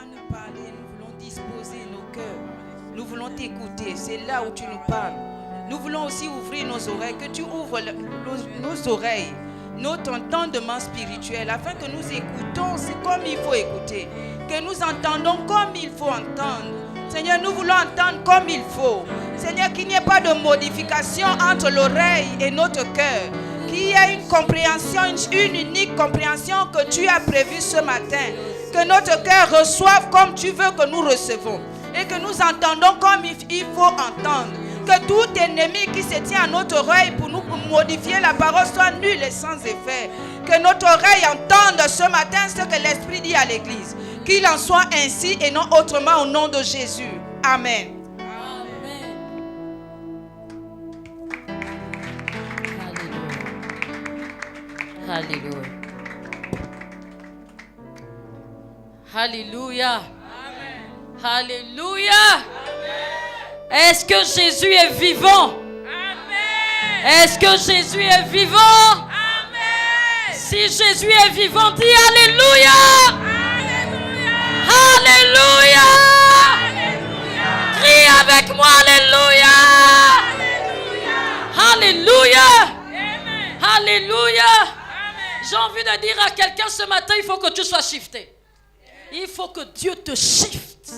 à nous parler, nous voulons disposer nos cœurs. Nous voulons t'écouter. C'est là où tu nous parles. Nous voulons aussi ouvrir nos oreilles, que tu ouvres nos oreilles, notre entendement spirituel, afin que nous écoutons comme il faut écouter, que nous entendons comme il faut entendre. Seigneur, nous voulons entendre comme il faut. Seigneur, qu'il n'y ait pas de modification entre l'oreille et notre cœur. Qu'il y ait une compréhension, une unique compréhension que tu as prévue ce matin. Que notre cœur reçoive comme tu veux que nous recevons. Et que nous entendons comme il faut entendre. Que tout ennemi qui se tient à notre oreille pour nous modifier la parole soit nul et sans effet. Que notre oreille entende ce matin ce que l'Esprit dit à l'Église. Qu'il en soit ainsi et non autrement au nom de Jésus. Amen. Alléluia. Alléluia. Alléluia. Est-ce que Jésus est vivant? Amen. Est-ce que Jésus est vivant? Amen. Si Jésus est vivant, dis Alléluia. Alléluia. Alléluia. Alléluia. Crie avec moi Alléluia. Alléluia. Alléluia. Alléluia. J'ai envie de dire à quelqu'un ce matin, il faut que tu sois shifté. Il faut que Dieu te shift.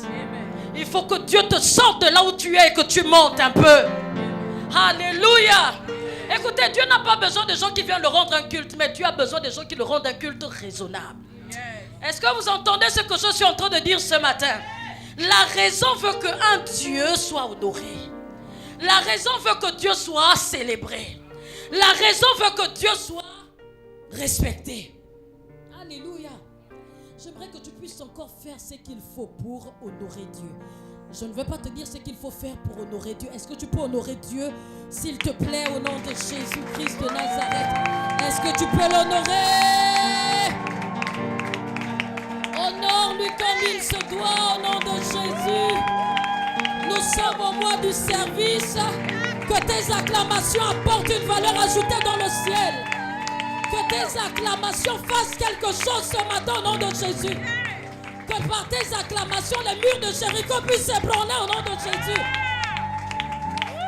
Il faut que Dieu te sorte de là où tu es et que tu montes un peu. Alléluia. Écoutez, Dieu n'a pas besoin de gens qui viennent le rendre un culte, mais Dieu a besoin de gens qui le rendent un culte raisonnable. Est-ce que vous entendez ce que je suis en train de dire ce matin? La raison veut qu'un Dieu soit honoré. La raison veut que Dieu soit célébré. La raison veut que Dieu soit respecté. Alléluia. J'aimerais que tu puisses encore faire ce qu'il faut pour honorer Dieu. Je ne veux pas te dire ce qu'il faut faire pour honorer Dieu. Est-ce que tu peux honorer Dieu, s'il te plaît, au nom de Jésus-Christ de Nazareth? Est-ce que tu peux l'honorer? Honore-lui comme il se doit au nom de Jésus. Nous sommes au mois du service. Que tes acclamations apportent une valeur ajoutée dans le ciel. Que tes acclamations fassent quelque chose ce matin au nom de Jésus. Que par tes acclamations, les murs de Jéricho puissent s'ébranler au nom de Jésus.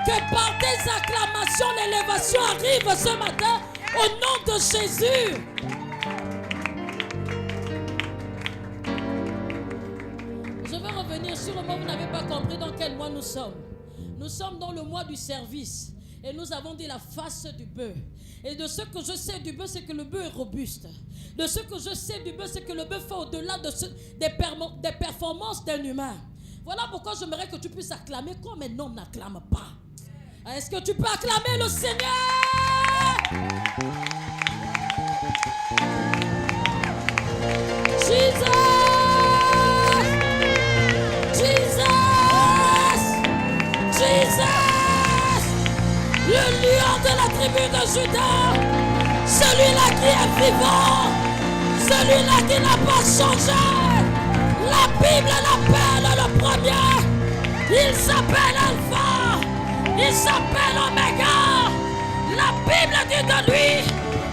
Que par tes acclamations, l'élévation arrive ce matin au nom de Jésus. Je vais revenir sur le mois, vous n'avez pas compris dans quel mois nous sommes. Nous sommes dans le mois du service. Et nous avons dit la face du bœuf. Et de ce que je sais du bœuf, c'est que le bœuf est robuste. De ce que je sais du bœuf, c'est que le bœuf fait au-delà des performances d'un humain. Voilà pourquoi j'aimerais que tu puisses acclamer comme un homme n'acclame pas. Est-ce que tu peux acclamer le Seigneur? Jesus! Jesus! Jesus! Le lion de la tribu de Juda, celui-là qui est vivant, celui-là qui n'a pas changé. La Bible l'appelle le premier. Il s'appelle Alpha, il s'appelle Oméga. La Bible dit de lui,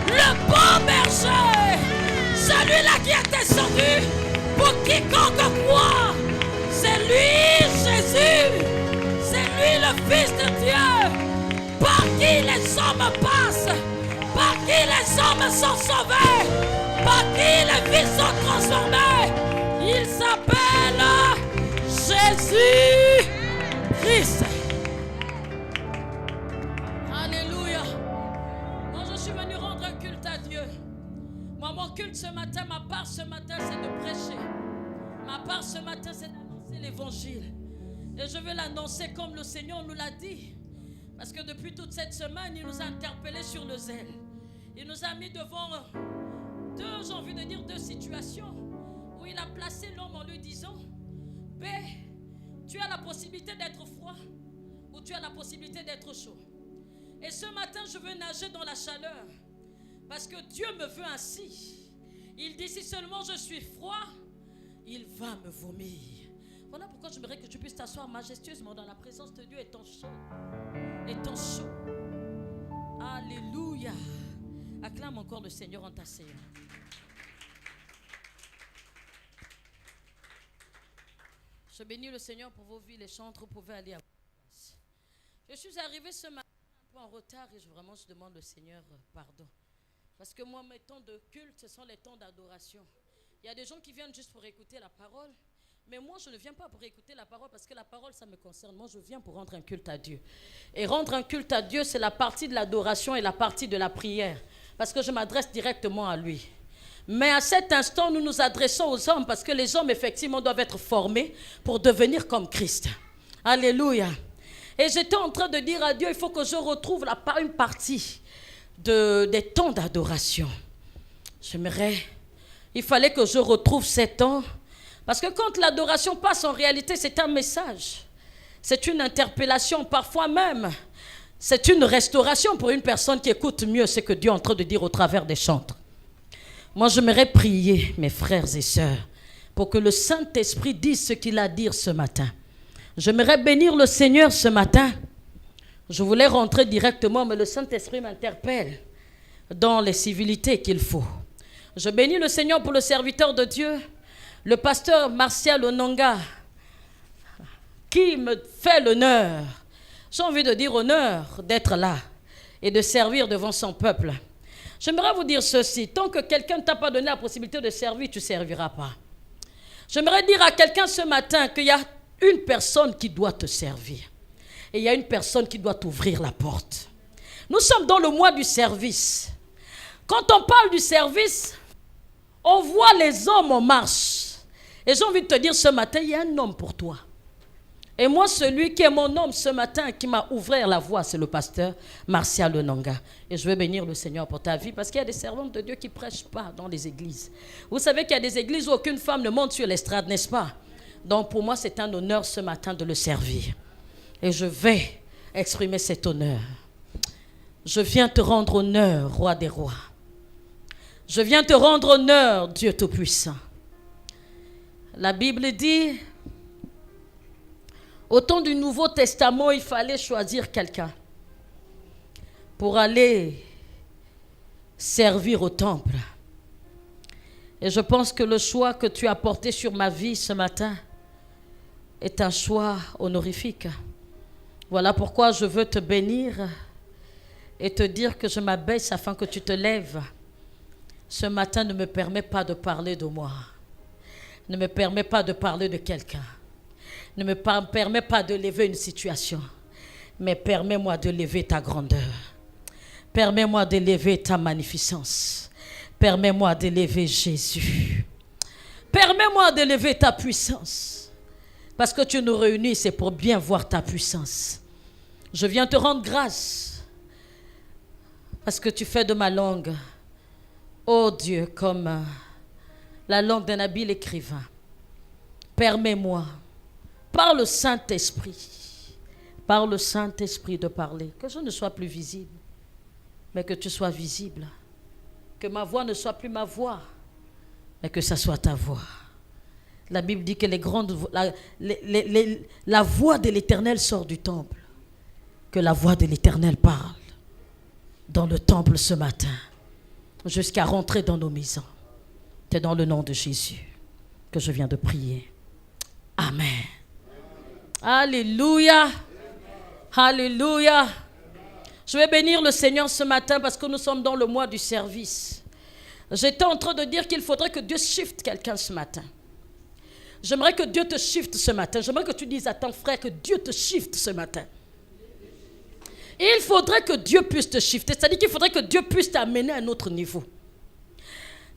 le bon berger, celui-là qui est descendu pour quiconque croit. C'est lui Jésus, c'est lui le Fils de Dieu. Par qui les hommes passent, par qui les hommes sont sauvés, par qui les vies sont transformées. Il s'appelle Jésus-Christ. Alléluia. Moi, je suis venu rendre un culte à Dieu. Moi, mon culte ce matin, ma part ce matin, c'est de prêcher. Ma part ce matin, c'est d'annoncer l'évangile. Et je vais l'annoncer comme le Seigneur nous l'a dit. Parce que depuis toute cette semaine, il nous a interpellés sur le zèle. Il nous a mis devant deux situations où il a placé l'homme en lui disant, B, tu as la possibilité d'être froid ou tu as la possibilité d'être chaud. Et ce matin, je veux nager dans la chaleur parce que Dieu me veut ainsi. Il dit, si seulement je suis froid, il va me vomir. Voilà pourquoi j'aimerais que tu puisses t'asseoir majestueusement dans la présence de Dieu étant chaud. Étant chaud. Alléluia. Acclame encore le Seigneur en t'asseyant. Je bénis le Seigneur pour vos vies. Les chantres, vous pouvez aller à votre place. Je suis arrivée ce matin un peu en retard et je demande au Seigneur pardon. Parce que moi, mes temps de culte, ce sont les temps d'adoration. Il y a des gens qui viennent juste pour écouter la parole. Mais moi, je ne viens pas pour écouter la parole parce que la parole, ça me concerne. Moi, je viens pour rendre un culte à Dieu. Et rendre un culte à Dieu, c'est la partie de l'adoration et la partie de la prière. Parce que je m'adresse directement à lui. Mais à cet instant, nous nous adressons aux hommes parce que les hommes, effectivement, doivent être formés pour devenir comme Christ. Alléluia. Et j'étais en train de dire à Dieu, il faut que je retrouve une partie des temps d'adoration. Il fallait que je retrouve ces temps. Parce que quand l'adoration passe, en réalité, c'est un message. C'est une interpellation, parfois même. C'est une restauration pour une personne qui écoute mieux ce que Dieu est en train de dire au travers des chantres. Moi, j'aimerais prier, mes frères et sœurs, pour que le Saint-Esprit dise ce qu'il a à dire ce matin. J'aimerais bénir le Seigneur ce matin. Je voulais rentrer directement, mais le Saint-Esprit m'interpelle dans les civilités qu'il faut. Je bénis le Seigneur pour le serviteur de Dieu, le pasteur Martial Ononga, qui me fait l'honneur, j'ai envie de dire honneur, d'être là et de servir devant son peuple. J'aimerais vous dire ceci, tant que quelqu'un ne t'a pas donné la possibilité de servir, tu ne serviras pas. J'aimerais dire à quelqu'un ce matin qu'il y a une personne qui doit te servir. Et il y a une personne qui doit t'ouvrir la porte. Nous sommes dans le mois du service. Quand on parle du service, on voit les hommes en marche. Et j'ai envie de te dire ce matin, il y a un homme pour toi. Et moi, celui qui est mon homme ce matin, qui m'a ouvert la voie, c'est le pasteur Martial Ononga. Et je veux bénir le Seigneur pour ta vie, parce qu'il y a des servantes de Dieu qui ne prêchent pas dans les églises. Vous savez qu'il y a des églises où aucune femme ne monte sur l'estrade, n'est-ce pas? Donc pour moi, c'est un honneur ce matin de le servir. Et je vais exprimer cet honneur. Je viens te rendre honneur, roi des rois. Je viens te rendre honneur, Dieu Tout-Puissant. La Bible dit... Au temps du Nouveau Testament, il fallait choisir quelqu'un pour aller servir au temple. Et je pense que le choix que tu as porté sur ma vie ce matin est un choix honorifique. Voilà pourquoi je veux te bénir et te dire que je m'abaisse afin que tu te lèves. Ce matin ne me permet pas de parler de moi. Ne me permet pas de parler de quelqu'un. Ne me permets pas de lever une situation, mais permets-moi de lever ta grandeur. Permets-moi de lever ta magnificence. Permets-moi de lever Jésus. Permets-moi de lever ta puissance. Parce que tu nous réunis, c'est pour bien voir ta puissance. Je viens te rendre grâce. Parce que tu fais de ma langue, oh Dieu, comme la langue d'un habile écrivain. Permets-moi, par le Saint-Esprit de parler, que je ne sois plus visible, mais que tu sois visible. Que ma voix ne soit plus ma voix, mais que ça soit ta voix. La Bible dit que la voix de l'Éternel sort du temple. Que la voix de l'Éternel parle dans le temple ce matin, jusqu'à rentrer dans nos maisons. C'est dans le nom de Jésus que je viens de prier. Amen. Alléluia. Alléluia. Je vais bénir le Seigneur ce matin parce que nous sommes dans le mois du service. J'étais en train de dire qu'il faudrait que Dieu shift quelqu'un ce matin. J'aimerais que Dieu te shift ce matin. J'aimerais que tu dises à ton frère que Dieu te shift ce matin. Il faudrait que Dieu puisse te shifter. C'est-à-dire qu'il faudrait que Dieu puisse t'amener à un autre niveau.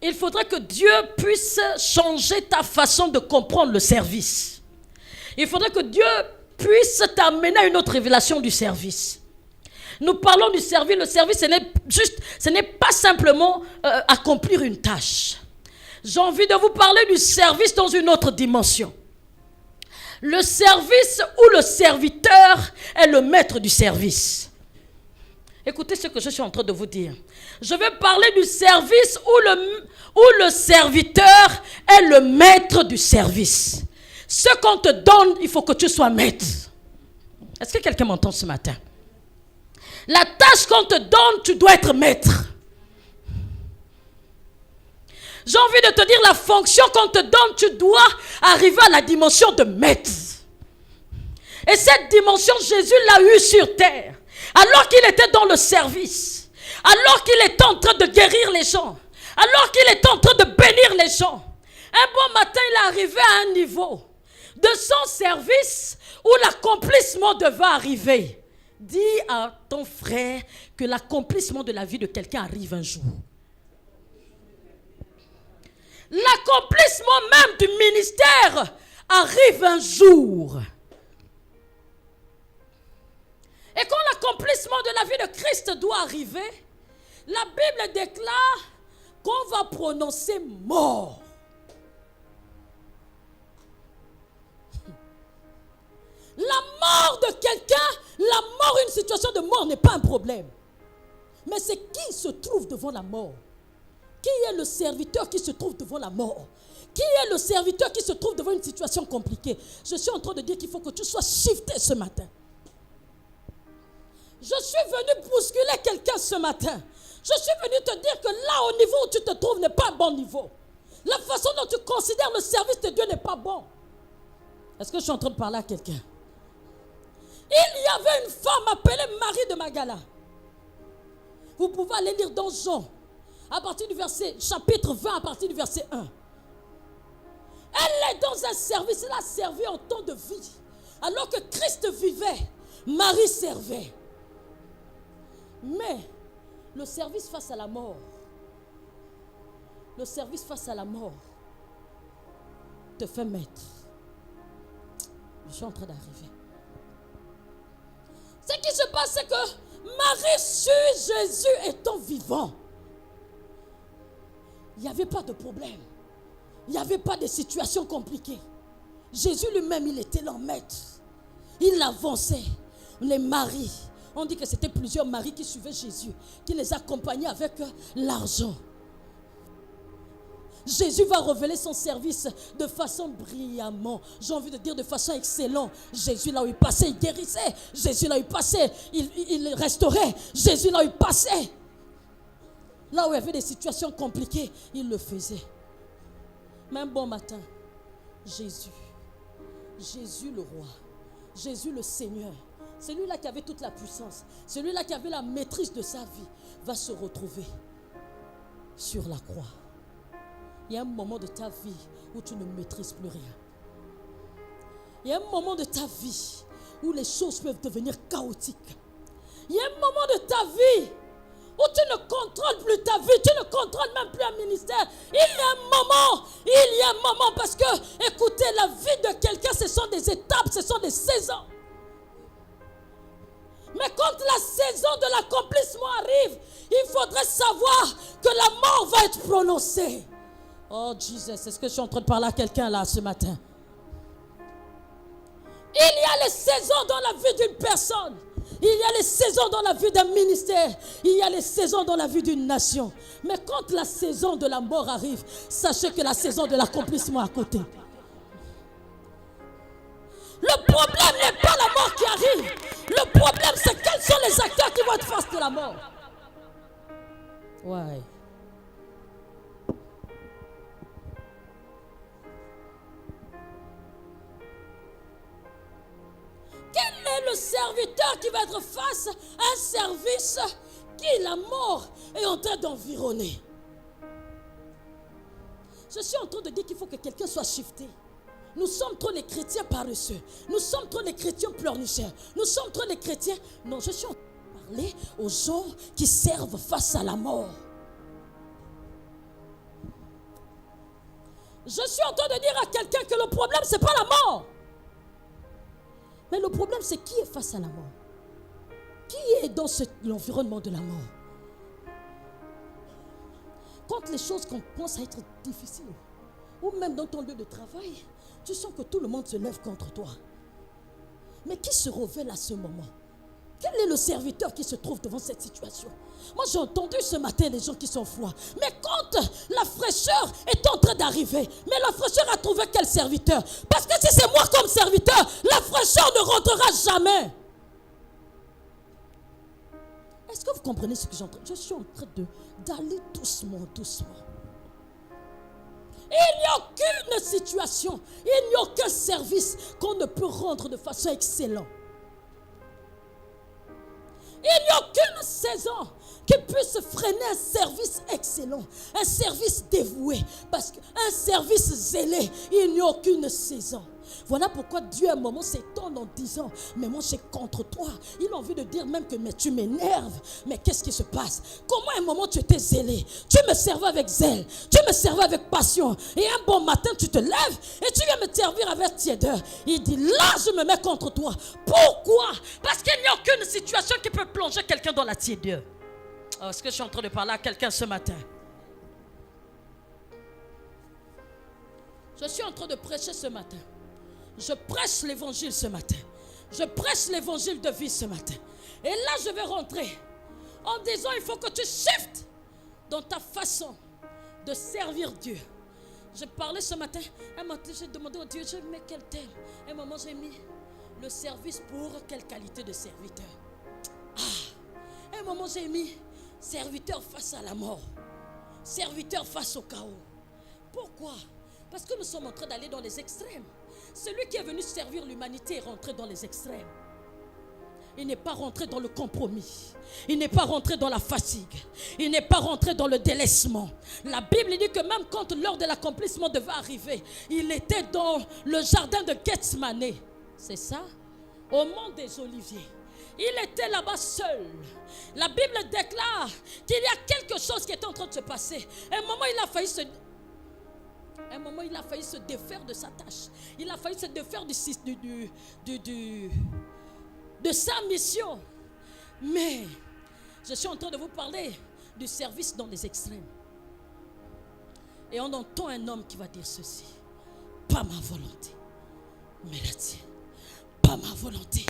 Il faudrait que Dieu puisse changer ta façon de comprendre le service. Il faudrait que Dieu puisse t'amener à une autre révélation du service. Nous parlons du service. Le service, ce n'est pas simplement accomplir une tâche. J'ai envie de vous parler du service dans une autre dimension. Le service où le serviteur est le maître du service. Écoutez ce que je suis en train de vous dire. Je vais parler du service où le serviteur est le maître du service. Ce qu'on te donne, il faut que tu sois maître. Est-ce que quelqu'un m'entend ce matin? La tâche qu'on te donne, tu dois être maître. J'ai envie de te dire, la fonction qu'on te donne, tu dois arriver à la dimension de maître. Et cette dimension, Jésus l'a eue sur terre. Alors qu'il était dans le service. Alors qu'il était en train de guérir les gens. Alors qu'il était en train de bénir les gens. Un bon matin, il est arrivé à un niveau de son service où l'accomplissement devait arriver. Dis à ton frère que l'accomplissement de la vie de quelqu'un arrive un jour. L'accomplissement même du ministère arrive un jour. Et quand l'accomplissement de la vie de Christ doit arriver, la Bible déclare qu'on va prononcer mort. La mort de quelqu'un, la mort, une situation de mort n'est pas un problème. Mais c'est qui se trouve devant la mort? Qui est le serviteur qui se trouve devant la mort? Qui est le serviteur qui se trouve devant une situation compliquée? Je suis en train de dire qu'il faut que tu sois shifté ce matin. Je suis venu bousculer quelqu'un ce matin. Je suis venu te dire que là, au niveau où tu te trouves, n'est pas un bon niveau. La façon dont tu considères le service de Dieu n'est pas bon. Est-ce que je suis en train de parler à quelqu'un? Il y avait une femme appelée Marie de Magdala. Vous pouvez aller lire dans Jean, à partir du verset, chapitre 20, à partir du verset 1. Elle est dans un service, elle a servi en temps de vie. Alors que Christ vivait, Marie servait. Mais le service face à la mort, le service face à la mort te fait maître. Je suis en train d'arriver. Ce qui se passe, c'est que Marie sut Jésus étant vivant. Il n'y avait pas de problème. Il n'y avait pas de situation compliquée. Jésus lui-même, il était leur maître. Il avançait. Les maris, on dit que c'était plusieurs maris qui suivaient Jésus, qui les accompagnaient avec l'argent. Jésus va révéler son service de façon brillamment. J'ai envie de dire de façon excellente. Jésus là où il passait, il guérissait. Jésus là où il passait, il restaurait. Jésus là où il passait, là où il y avait des situations compliquées, il le faisait. Mais un bon matin, Jésus le roi, Jésus le Seigneur, celui-là qui avait toute la puissance, celui-là qui avait la maîtrise de sa vie, va se retrouver sur la croix. Il y a un moment de ta vie où tu ne maîtrises plus rien. Il y a un moment de ta vie où les choses peuvent devenir chaotiques. Il y a un moment de ta vie où tu ne contrôles plus ta vie, tu ne contrôles même plus un ministère. Il y a un moment parce que, écoutez, la vie de quelqu'un, ce sont des étapes, ce sont des saisons. Mais quand la saison de l'accomplissement arrive, il faudrait savoir que la mort va être prononcée. Oh Jesus, est-ce que je suis en train de parler à quelqu'un là ce matin? Il y a les saisons dans la vie d'une personne. Il y a les saisons dans la vie d'un ministère. Il y a les saisons dans la vie d'une nation. Mais quand la saison de la mort arrive, sachez que la saison de l'accomplissement est à côté. Le problème n'est pas la mort qui arrive. Le problème, c'est quels sont les acteurs qui vont être face de la mort. Ouais. Quel est le serviteur qui va être face à un service qui la mort est en train d'environner? Je suis en train de dire qu'il faut que quelqu'un soit shifté. Nous sommes trop les chrétiens paresseux. Nous sommes trop les chrétiens pleurnicheurs. Nous sommes trop les chrétiens. Non, je suis en train de parler aux gens qui servent face à la mort. Je suis en train de dire à quelqu'un que le problème, ce n'est pas la mort. Mais le problème, c'est qui est face à la mort? Qui est dans l'environnement de la mort? Quand les choses commencent à être difficiles, ou même dans ton lieu de travail, tu sens que tout le monde se lève contre toi. Mais qui se révèle à ce moment? Quel est le serviteur qui se trouve devant cette situation? Moi, j'ai entendu ce matin des gens qui sont froids. Mais quand la fraîcheur est en train d'arriver, mais la fraîcheur a trouvé quel serviteur? Parce que si c'est moi comme serviteur, la fraîcheur ne rentrera jamais. Est-ce que vous comprenez ce que j'entends? Je suis en train d'aller doucement, doucement. Il n'y a aucune situation, il n'y a aucun service qu'on ne peut rendre de façon excellente. Il n'y a aucune saison qui puisse freiner un service excellent, un service dévoué, parce qu'un service zélé, il n'y a aucune saison. Voilà pourquoi Dieu à un moment s'étonne en disant, mais moi j'ai contre toi. Il a envie de dire même que mais tu m'énerves. Mais qu'est-ce qui se passe? Comment à un moment tu étais zélé? Tu me servais avec zèle, tu me servais avec passion. Et un bon matin tu te lèves et tu viens me servir avec tiédeur. Il dit là je me mets contre toi. Pourquoi? Parce qu'il n'y a aucune situation qui peut plonger quelqu'un dans la tiédeur. Oh, est-ce que je suis en train de parler à quelqu'un ce matin? Je suis en train de prêcher ce matin. Je prêche l'évangile ce matin. Je prêche l'évangile de vie ce matin. Et là, je vais rentrer en disant, il faut que tu shiftes dans ta façon de servir Dieu. Je parlais ce matin, un matin, j'ai demandé au Dieu, je mets quel thème? Un moment, j'ai mis le service pour quelle qualité de serviteur? Un moment, j'ai mis serviteur face à la mort. Serviteur face au chaos. Pourquoi? Parce que nous sommes en train d'aller dans les extrêmes. Celui qui est venu servir l'humanité est rentré dans les extrêmes. Il n'est pas rentré dans le compromis. Il n'est pas rentré dans la fatigue. Il n'est pas rentré dans le délaissement. La Bible dit que même quand l'heure de l'accomplissement devait arriver, il était dans le jardin de Gethsemane. C'est ça? Au mont des Oliviers. Il était là-bas seul. La Bible déclare qu'il y a quelque chose qui est en train de se passer. À un moment, il a failli se défaire de sa tâche. Il a failli se défaire de sa mission. Mais je suis en train de vous parler du service dans les extrêmes. Et on entend un homme qui va dire ceci: pas ma volonté, mais la tienne. Pas ma volonté,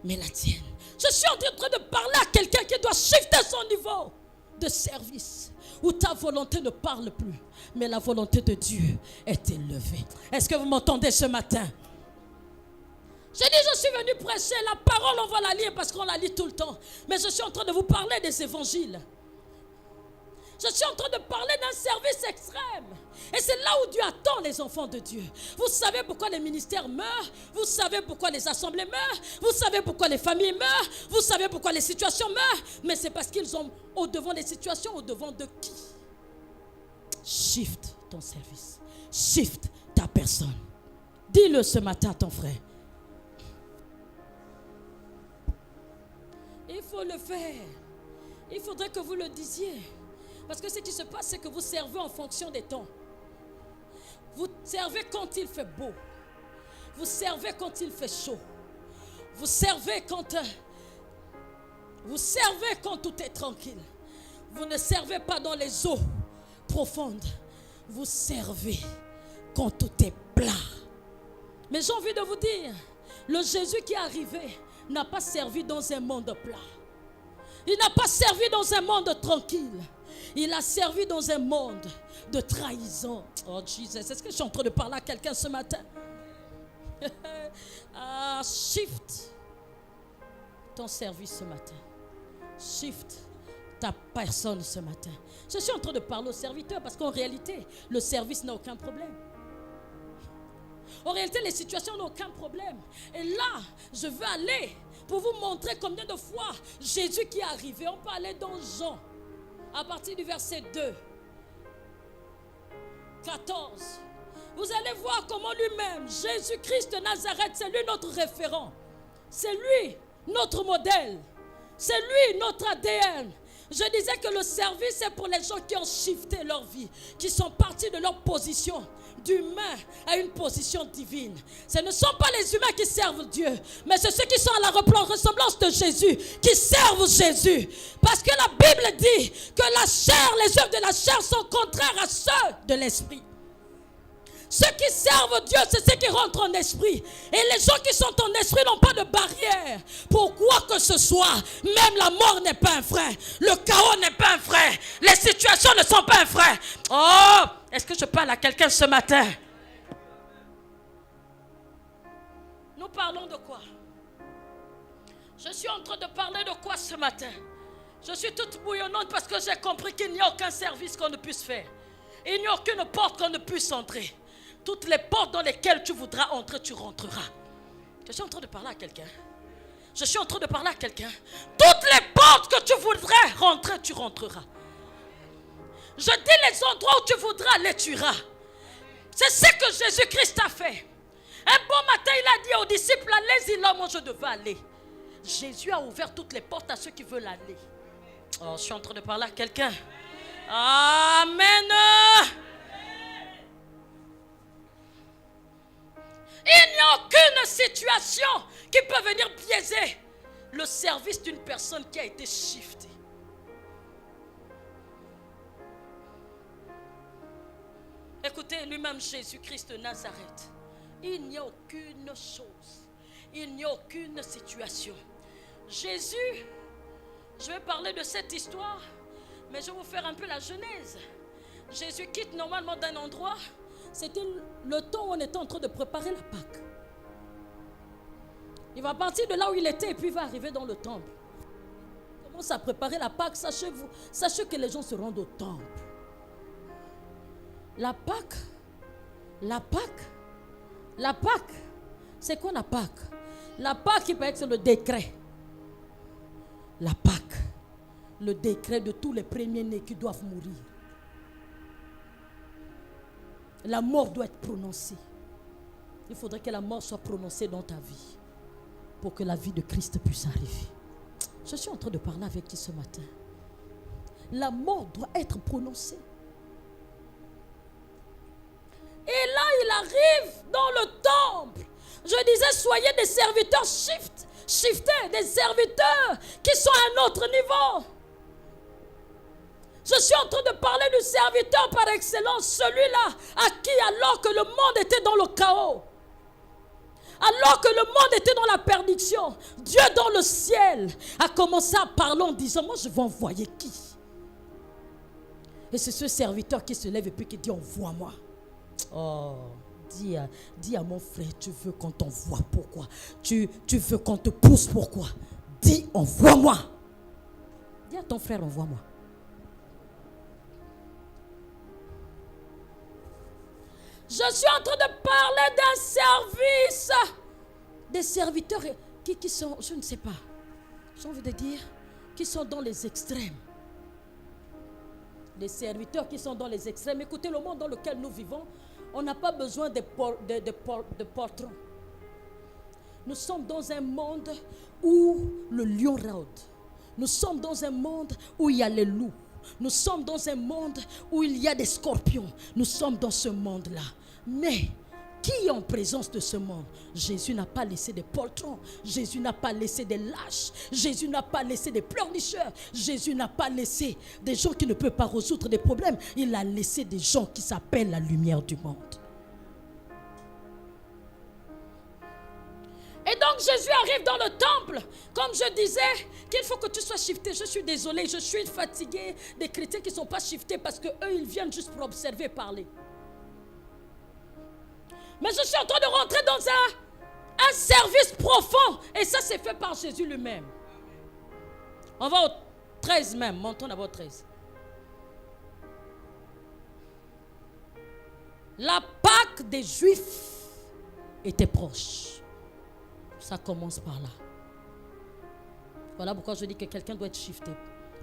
mais la tienne. Je suis en train de parler à quelqu'un qui doit shifter son niveau de service, où ta volonté ne parle plus, mais la volonté de Dieu est élevée. Est-ce que vous m'entendez ce matin? J'ai dit, je suis venu prêcher. La parole, on va la lire parce qu'on la lit tout le temps. Mais je suis en train de vous parler des évangiles. Je suis en train de parler d'un service extrême. Et c'est là où Dieu attend les enfants de Dieu. Vous savez pourquoi les ministères meurent. Vous savez pourquoi les assemblées meurent. Vous savez pourquoi les familles meurent. Vous savez pourquoi les situations meurent. Mais c'est parce qu'ils ont au-devant des situations, au-devant de qui? Shift ton service. Shift ta personne. Dis-le ce matin à ton frère. Il faut le faire. Il faudrait que vous le disiez. Parce que ce qui se passe, c'est que vous servez en fonction des temps. Vous servez quand il fait beau. Vous servez quand il fait chaud. Vous servez quand tout est tranquille. Vous ne servez pas dans les eaux profondes. Vous servez quand tout est plat. Mais j'ai envie de vous dire, le Jésus qui est arrivé n'a pas servi dans un monde plat. Il n'a pas servi dans un monde tranquille. Il a servi dans un monde de trahison. Oh Jesus, est-ce que je suis en train de parler à quelqu'un ce matin? Shift ton service ce matin. Shift ta personne ce matin. Je suis en train de parler aux serviteurs parce qu'en réalité, le service n'a aucun problème. En réalité, les situations n'ont aucun problème. Et là, je veux aller pour vous montrer combien de fois Jésus qui est arrivé. On peut aller dans Jean, à partir du verset 2, 14. Vous allez voir comment lui-même, Jésus-Christ de Nazareth, c'est lui notre référent. C'est lui notre modèle. C'est lui notre ADN. Je disais que le service est pour les gens qui ont shifté leur vie, qui sont partis de leur position d'humain à une position divine. Ce ne sont pas les humains qui servent Dieu, mais c'est ceux qui sont à la ressemblance de Jésus, qui servent Jésus. Parce que la Bible dit que la chair, les œuvres de la chair sont contraires à ceux de l'esprit. Ceux qui servent Dieu, c'est ceux qui rentrent en esprit. Et les gens qui sont en esprit n'ont pas de barrière. Pour quoi que ce soit, même la mort n'est pas un frein. Le chaos n'est pas un frein. Les situations ne sont pas un frein. Oh, est-ce que je parle à quelqu'un ce matin? Nous parlons de quoi? Je suis en train de parler de quoi ce matin? Je suis toute bouillonnante parce que j'ai compris qu'il n'y a aucun service qu'on ne puisse faire. Il n'y a aucune porte qu'on ne puisse entrer. Toutes les portes dans lesquelles tu voudras entrer, tu rentreras. Je suis en train de parler à quelqu'un. Je suis en train de parler à quelqu'un. Toutes les portes que tu voudrais rentrer, tu rentreras. Je dis les endroits où tu voudras aller, tu iras. C'est ce que Jésus-Christ a fait. Un bon matin, il a dit aux disciples, allez-y là, moi je devais aller. Jésus a ouvert toutes les portes à ceux qui veulent aller. Oh, je suis en train de parler à quelqu'un. Amen. Il n'y a aucune situation qui peut venir biaiser le service d'une personne qui a été shiftée. Écoutez, lui-même Jésus-Christ de Nazareth, il n'y a aucune chose, il n'y a aucune situation. Jésus, je vais parler de cette histoire, mais je vais vous faire un peu la genèse. Jésus quitte normalement d'un endroit, c'était le temps où on était en train de préparer la Pâque. Il va partir de là où il était et puis il va arriver dans le temple. Il commence à préparer la Pâque, sachez que les gens se rendent au temple. La Pâque, c'est quoi la Pâque? La Pâque, il paraît que c'est le décret. La Pâque, le décret de tous les premiers-nés qui doivent mourir. La mort doit être prononcée. Il faudrait que la mort soit prononcée dans ta vie pour que la vie de Christ puisse arriver. Je suis en train de parler avec qui ce matin? La mort doit être prononcée. Et là, il arrive dans le temple. Je disais, soyez des serviteurs shiftés, des serviteurs qui sont à un autre niveau. Je suis en train de parler du serviteur par excellence, celui-là à qui, alors que le monde était dans le chaos, alors que le monde était dans la perdition, Dieu dans le ciel a commencé à parler en disant, moi je vais envoyer qui? Et c'est ce serviteur qui se lève et puis qui dit, envoie-moi. Oh, dis à mon frère, tu veux qu'on t'envoie, pourquoi? Tu veux qu'on te pousse, pourquoi? Dis, envoie-moi. Dis à ton frère, envoie-moi. Je suis en train de parler d'un service. Des serviteurs qui sont, je ne sais pas, j'ai envie de dire, qui sont dans les extrêmes. Des serviteurs qui sont dans les extrêmes. Écoutez, le monde dans lequel nous vivons, on n'a pas besoin de patrons. Nous sommes dans un monde où le lion rôde. Nous sommes dans un monde où il y a les loups. Nous sommes dans un monde où il y a des scorpions. Nous sommes dans ce monde-là. Mais qui est en présence de ce monde? Jésus n'a pas laissé des poltrons. Jésus n'a pas laissé des lâches. Jésus n'a pas laissé des pleurnicheurs. Jésus n'a pas laissé des gens qui ne peuvent pas résoudre des problèmes. Il a laissé des gens qui s'appellent la lumière du monde. Et donc Jésus arrive dans le temple. Comme je disais, qu'il faut que tu sois shifté. Je suis désolé, je suis fatigué des chrétiens qui ne sont pas shiftés parce qu'eux, ils viennent juste pour observer et parler. Mais je suis en train de rentrer dans un service profond. Et ça, c'est fait par Jésus lui-même. On va au 13 même. Montons d'abord au 13. La Pâque des Juifs était proche. Ça commence par là. Voilà pourquoi je dis que quelqu'un doit être shifté.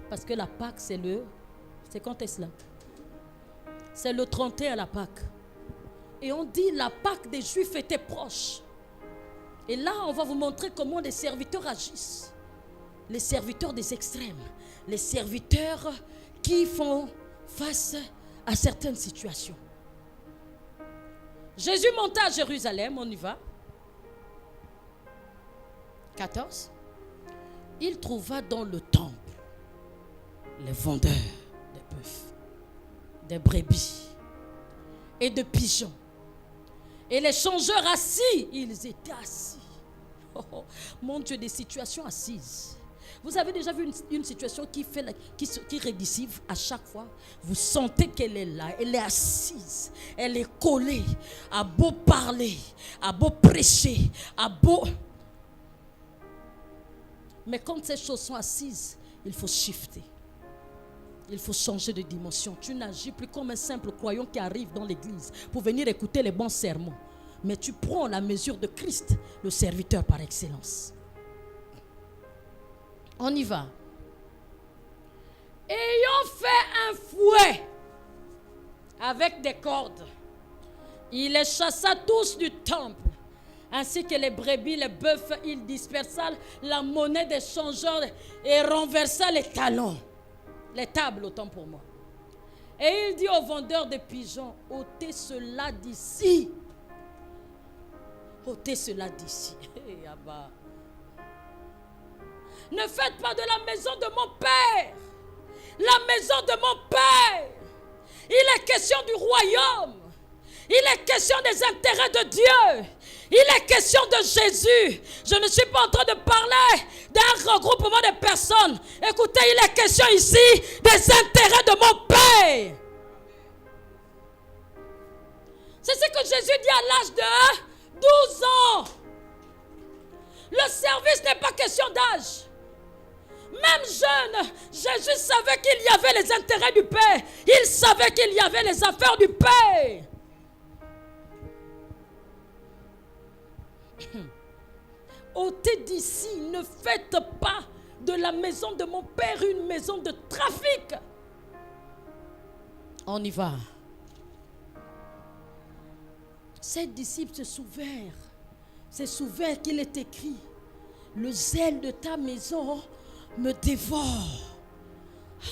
Parce que la Pâque, c'est quand est-ce là? C'est le 31 la Pâque. Et on dit la Pâque des Juifs était proche. Et là, on va vous montrer comment les serviteurs agissent. Les serviteurs des extrêmes. Les serviteurs qui font face à certaines situations. Jésus monta à Jérusalem, on y va. 14. Il trouva dans le temple les vendeurs de bœufs, des brebis et de pigeons. Et les changeurs assis, ils étaient assis. Oh, oh, mon Dieu, des situations assises. Vous avez déjà vu une situation qui est régressive à chaque fois? Vous sentez qu'elle est là, elle est assise, elle est collée, à beau parler, à beau prêcher, à beau... Mais quand ces choses sont assises, il faut shifter. Il faut changer de dimension. Tu n'agis plus comme un simple croyant qui arrive dans l'église pour venir écouter les bons sermons. Mais tu prends la mesure de Christ, le serviteur par excellence. On y va. Ayant fait un fouet avec des cordes, il les chassa tous du temple, ainsi que les brebis, les bœufs. Il dispersa la monnaie des changeurs et renversa les talons. Les tables, autant pour moi. Et il dit aux vendeurs de pigeons, ôtez cela d'ici. Ôtez cela d'ici. Ne faites pas de la maison de mon Père la maison de mon Père. Il est question du royaume. Il est question des intérêts de Dieu. Il est question de Jésus. Je ne suis pas en train de parler d'un regroupement de personnes. Écoutez, il est question ici des intérêts de mon Père. C'est ce que Jésus dit à l'âge de 12 ans. Le service n'est pas question d'âge. Même jeune, Jésus savait qu'il y avait les intérêts du Père. Il savait qu'il y avait les affaires du Père. Ôtez d'ici, ne faites pas de la maison de mon Père une maison de trafic. On y va. Ces disciples se souvinrent qu'il est écrit: le zèle de ta maison me dévore.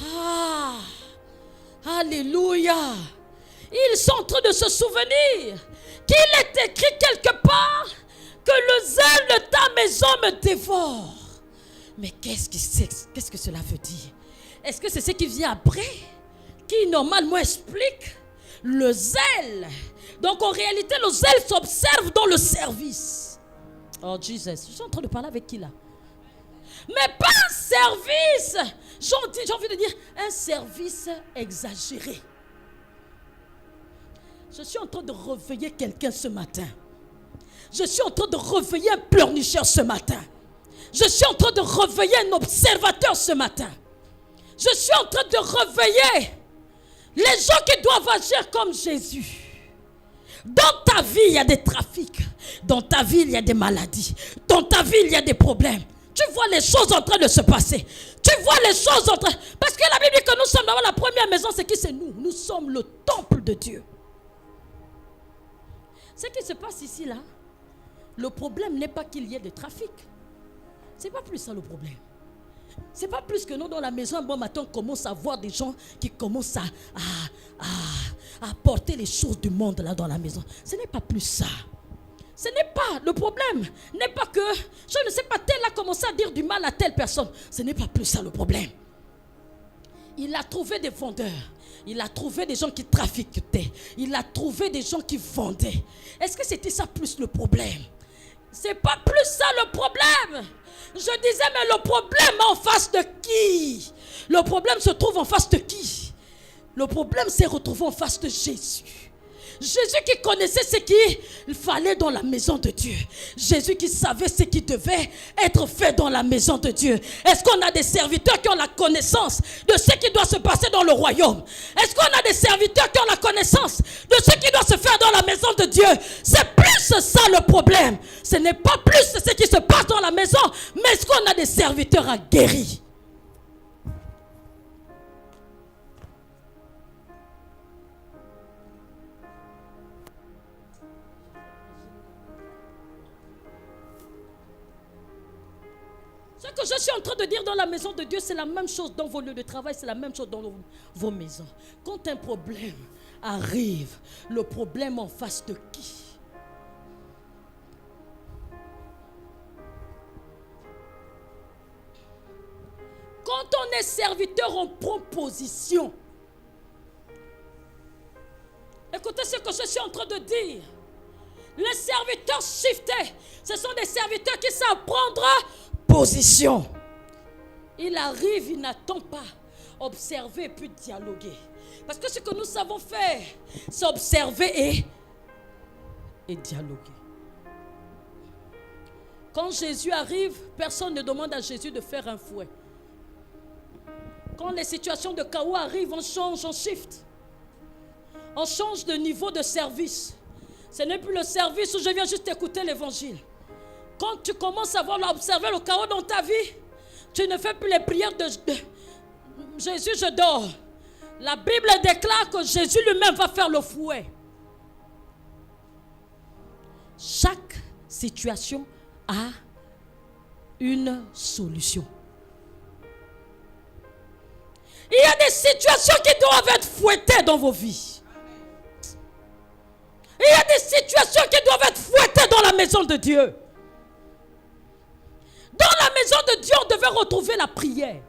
Ah, alléluia. Ils sont en train de se souvenir qu'il est écrit quelque part que le zèle de ta maison me dévore. Mais qu'est-ce que cela veut dire? Est-ce que c'est ce qui vient après qui normalement explique le zèle? Donc en réalité, le zèle s'observe dans le service. Oh Jesus, je suis en train de parler avec qui là? Mais pas un service, j'ai envie de dire un service exagéré. Je suis en train de réveiller quelqu'un ce matin. Je suis en train de réveiller un pleurnicheur ce matin. Je suis en train de réveiller un observateur ce matin. Je suis en train de réveiller les gens qui doivent agir comme Jésus. Dans ta vie, il y a des trafics. Dans ta vie, il y a des maladies. Dans ta vie, il y a des problèmes. Tu vois les choses en train de se passer. Tu vois les choses en train... Parce que la Bible dit que nous sommes dans la première maison, c'est qui? C'est nous. Nous sommes le temple de Dieu. Ce qui se passe ici, là, le problème n'est pas qu'il y ait de trafic. C'est pas plus ça le problème. C'est pas plus que nous, dans la maison, un bon matin, on commence à voir des gens qui commencent à porter les choses du monde là dans la maison. Ce n'est pas plus ça. Ce n'est pas le problème. N'est pas que, je ne sais pas, tel a commencé à dire du mal à telle personne. Ce n'est pas plus ça le problème. Il a trouvé des vendeurs. Il a trouvé des gens qui trafiquaient. Il a trouvé des gens qui vendaient. Est-ce que c'était ça plus le problème? C'est pas plus ça le problème. Je disais, mais le problème en face de qui? Le problème se trouve en face de qui? Le problème s'est retrouvé en face de Jésus. Jésus qui connaissait ce qu'il fallait dans la maison de Dieu. Jésus qui savait ce qui devait être fait dans la maison de Dieu. Est-ce qu'on a des serviteurs qui ont la connaissance de ce qui doit se passer dans le royaume? Est-ce qu'on a des serviteurs qui ont la connaissance de ce qui doit se faire dans la maison de Dieu? C'est plus ça le problème. Ce n'est pas plus ce qui se passe dans la maison, mais est-ce qu'on a des serviteurs aguerris? Ce que je suis en train de dire dans la maison de Dieu, c'est la même chose dans vos lieux de travail, c'est la même chose dans vos maisons. Quand un problème arrive, le problème en face de qui? Quand on est serviteur, on prend position. Écoutez ce que je suis en train de dire. Les serviteurs shiftés, ce sont des serviteurs qui savent prendre position. Il arrive, il n'attend pas. Observer puis dialoguer. Parce que ce que nous savons faire, c'est observer et dialoguer. Quand Jésus arrive, personne ne demande à Jésus de faire un fouet. Quand les situations de chaos arrivent, on change, on shift. On change de niveau de service. Ce n'est plus le service où je viens juste écouter l'évangile. Quand tu commences à observer le chaos dans ta vie, tu ne fais plus les prières de Jésus, je dors. La Bible déclare que Jésus lui-même va faire le fouet. Chaque situation a une solution. Il y a des situations qui doivent être fouettées dans vos vies. Il y a des situations qui doivent être fouettées dans la maison de Dieu. Dans la maison de Dieu, on devait retrouver la prière.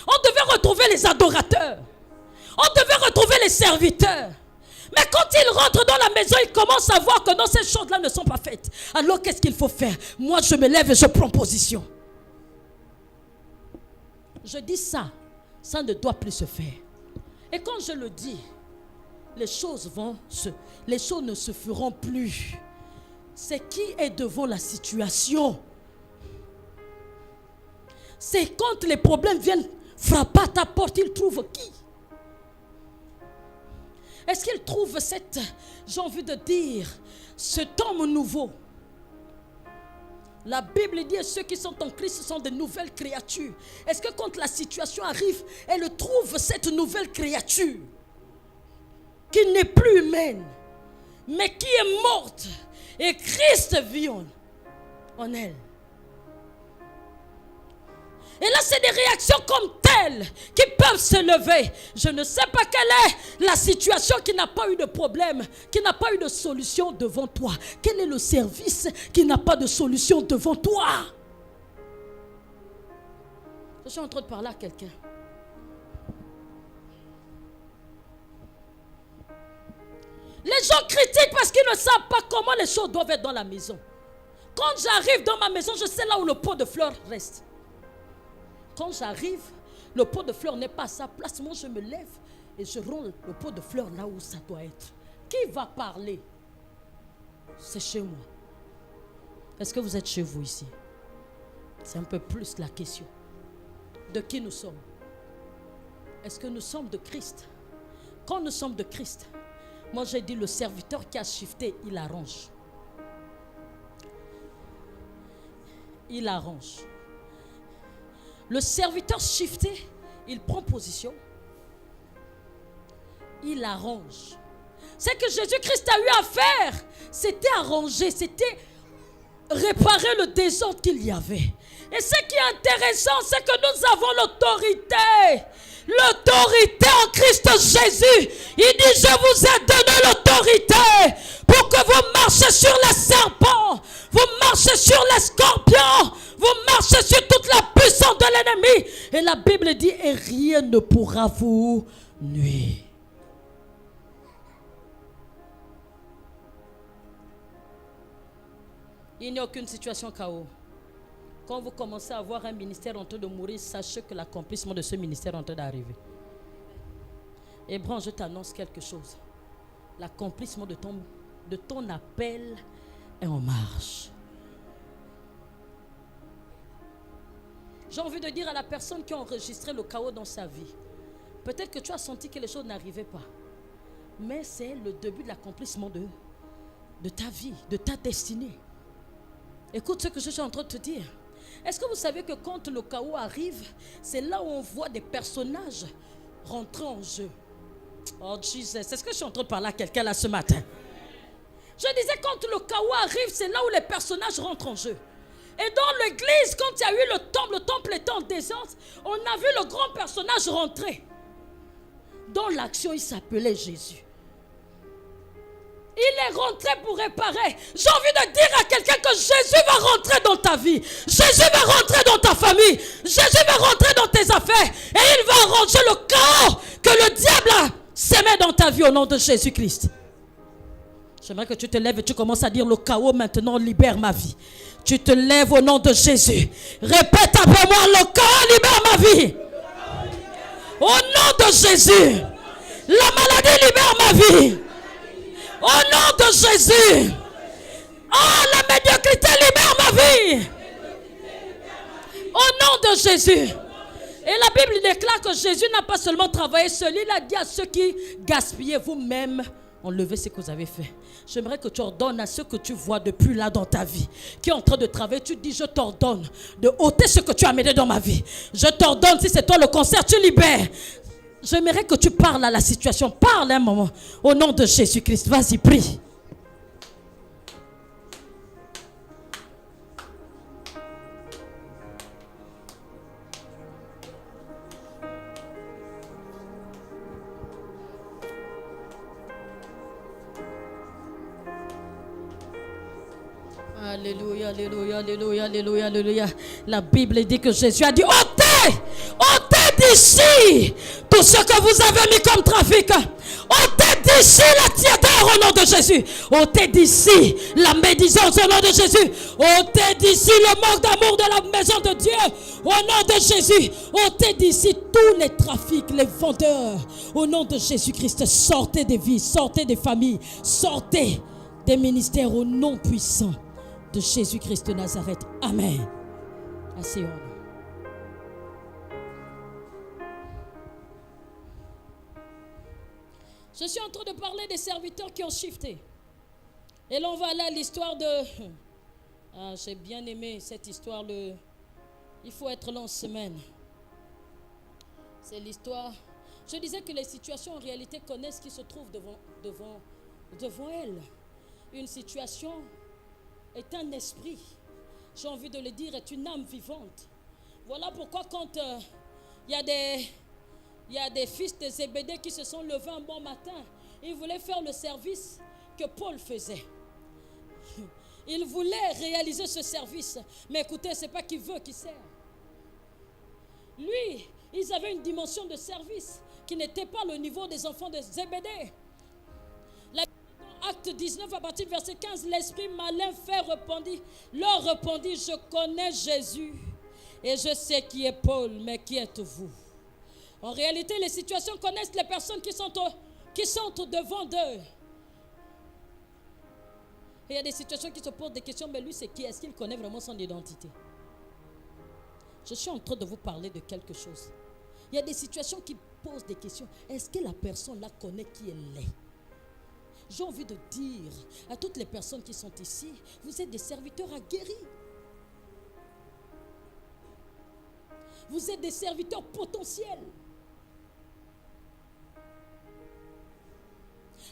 On devait retrouver les adorateurs. On devait retrouver les serviteurs. Mais quand ils rentrent dans la maison, ils commencent à voir que non, ces choses-là ne sont pas faites. Alors qu'est-ce qu'il faut faire? Moi, je me lève et je prends position. Je dis ça ne doit plus se faire. Et quand je le dis, les choses ne se feront plus. C'est qui est devant la situation. C'est quand les problèmes viennent frapper à ta porte, ils trouvent qui? Est-ce qu'ils trouvent j'ai envie de dire, cet homme nouveau? La Bible dit que ceux qui sont en Christ sont de nouvelles créatures. Est-ce que quand la situation arrive, elle trouve cette nouvelle créature qui n'est plus humaine, mais qui est morte et Christ vit en elle? Et là, c'est des réactions comme telles qui peuvent se lever. Je ne sais pas quelle est la situation qui n'a pas eu de problème, qui n'a pas eu de solution devant toi. Quel est le service qui n'a pas de solution devant toi? Je suis en train de parler à quelqu'un. Les gens critiquent parce qu'ils ne savent pas comment les choses doivent être dans la maison. Quand j'arrive dans ma maison, je sais là où le pot de fleurs reste. Quand j'arrive, le pot de fleurs n'est pas à sa place. Moi, je me lève et je rends le pot de fleurs là où ça doit être. Qui va parler? C'est chez moi. Est-ce que vous êtes chez vous ici? C'est un peu plus la question. De qui nous sommes? Est-ce que nous sommes de Christ? Quand nous sommes de Christ, moi j'ai dit le serviteur qui a shifté, il arrange. Il arrange. Le serviteur shifté, il prend position. Il arrange. Ce que Jésus-Christ a eu à faire, c'était arranger, c'était réparer le désordre qu'il y avait. Et ce qui est intéressant, c'est que nous avons l'autorité. L'autorité en Christ Jésus. Il dit, je vous ai donné l'autorité pour que vous marchez sur les serpents, vous marchez sur les scorpions, vous marchez sur toute la puissance de l'ennemi. Et la Bible dit, et rien ne pourra vous nuire. Il n'y a aucune situation chaos. Quand vous commencez à voir un ministère en train de mourir, sachez que l'accomplissement de ce ministère est en train d'arriver. Hébron, je t'annonce quelque chose. L'accomplissement de ton appel est en marche. J'ai envie de dire à la personne qui a enregistré le chaos dans sa vie, peut-être que tu as senti que les choses n'arrivaient pas, mais c'est le début de l'accomplissement de ta vie, de ta destinée. Écoute ce que je suis en train de te dire. Est-ce que vous savez que quand le chaos arrive, c'est là où on voit des personnages rentrer en jeu? Oh Jesus, est-ce que je suis en train de parler à quelqu'un là ce matin? Je disais, quand le chaos arrive, c'est là où les personnages rentrent en jeu. Et dans l'église, quand il y a eu le temple était en désordre, on a vu le grand personnage rentrer. Dans l'action, il s'appelait Jésus. Il est rentré pour réparer. J'ai envie de dire à quelqu'un que Jésus va rentrer dans ta vie. Jésus va rentrer dans ta famille. Jésus va rentrer dans tes affaires. Et il va arranger le chaos que le diable a sémé dans ta vie au nom de Jésus-Christ. J'aimerais que tu te lèves et tu commences à dire, le chaos maintenant libère ma vie. Tu te lèves au nom de Jésus. Répète après moi, le chaos libère ma vie. Au nom de Jésus. La maladie libère ma vie. Au nom de Jésus. Oh, la médiocrité libère ma vie. Au nom de Jésus. Et la Bible déclare que Jésus n'a pas seulement travaillé seul, il a dit à ceux qui gaspillaient vous-même, enlevez ce que vous avez fait. J'aimerais que tu ordonnes à ceux que tu vois depuis là dans ta vie, qui est en train de travailler, tu dis je t'ordonne de ôter ce que tu as amené dans ma vie. Je t'ordonne, si c'est toi le concert, tu libères. J'aimerais que tu parles à la situation, parle un moment, au nom de Jésus-Christ, vas-y, prie. Alléluia, alléluia, alléluia, alléluia, alléluia. La Bible dit que Jésus a dit, ôtez d'ici tout ce que vous avez mis comme trafic. Ôtez d'ici la tiédeur au nom de Jésus. Ôtez d'ici la médisance au nom de Jésus. Ôtez d'ici le manque d'amour de la maison de Dieu au nom de Jésus. Ôtez d'ici tous les trafics, les vendeurs au nom de Jésus-Christ. Sortez des vies, sortez des familles, sortez des ministères au nom puissant de Jésus-Christ de Nazareth. Amen. Asseyons-nous. Je suis en train de parler des serviteurs qui ont shifté. Et là, on va aller à l'histoire de... j'ai bien aimé cette histoire. Il faut être là en semaine. C'est l'histoire... Je disais que les situations en réalité connaissent ce qui se trouve devant elles. Une situation est un esprit. J'ai envie de le dire, est une âme vivante. Voilà pourquoi quand il y a des fils de Zébédée qui se sont levés un bon matin, ils voulaient faire le service que Paul faisait. Ils voulaient réaliser ce service. Mais écoutez, ce n'est pas qui veut qui sert. Lui, ils avaient une dimension de service qui n'était pas le niveau des enfants de Zébédée. Acte 19 à partir du verset 15, l'esprit malin leur répondit, je connais Jésus et je sais qui est Paul, mais qui êtes-vous? En réalité, les situations connaissent les personnes qui sont devant d'eux. Et il y a des situations qui se posent des questions, mais lui c'est qui? Est-ce qu'il connaît vraiment son identité? Je suis en train de vous parler de quelque chose. Il y a des situations qui posent des questions. Est-ce que la personne là connaît qui elle est? J'ai envie de dire à toutes les personnes qui sont ici, vous êtes des serviteurs aguerris. Vous êtes des serviteurs potentiels.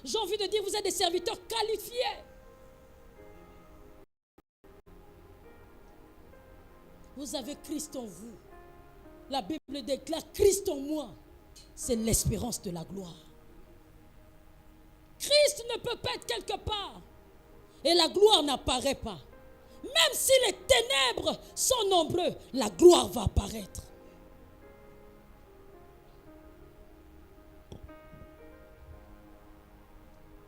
J'ai envie de dire, vous êtes des serviteurs qualifiés. Vous avez Christ en vous. La Bible déclare Christ en moi. C'est l'espérance de la gloire. Christ ne peut pas être quelque part et la gloire n'apparaît pas. Même si les ténèbres sont nombreux, la gloire va apparaître.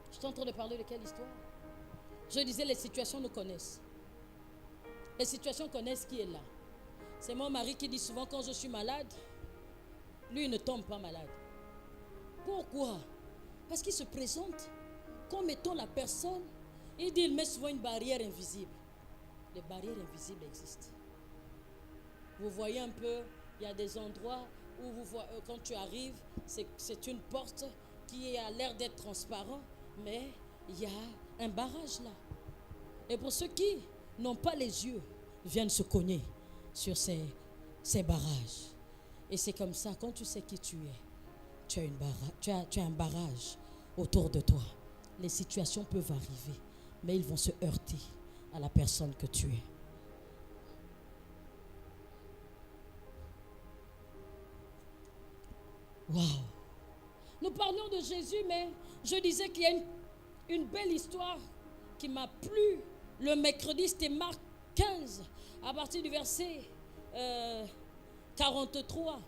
Je suis en train de parler de quelle histoire? Je disais, les situations nous connaissent. Les situations connaissent qui est là. C'est mon mari qui dit souvent, quand je suis malade, lui il ne tombe pas malade. Pourquoi? Parce qu'il se présente comme étant la personne. Il dit, il met souvent une barrière invisible. Les barrières invisibles existent. Vous voyez un peu, il y a des endroits où quand tu arrives, c'est une porte qui a l'air d'être transparente, mais il y a un barrage là. Et pour ceux qui n'ont pas les yeux, viennent se cogner sur ces barrages. Et c'est comme ça, quand tu sais qui tu es, tu as un barrage autour de toi. Les situations peuvent arriver, mais ils vont se heurter à la personne que tu es. Waouh! Nous parlions de Jésus, mais je disais qu'il y a une belle histoire qui m'a plu le mercredi, c'était Marc 15, à partir du verset 43.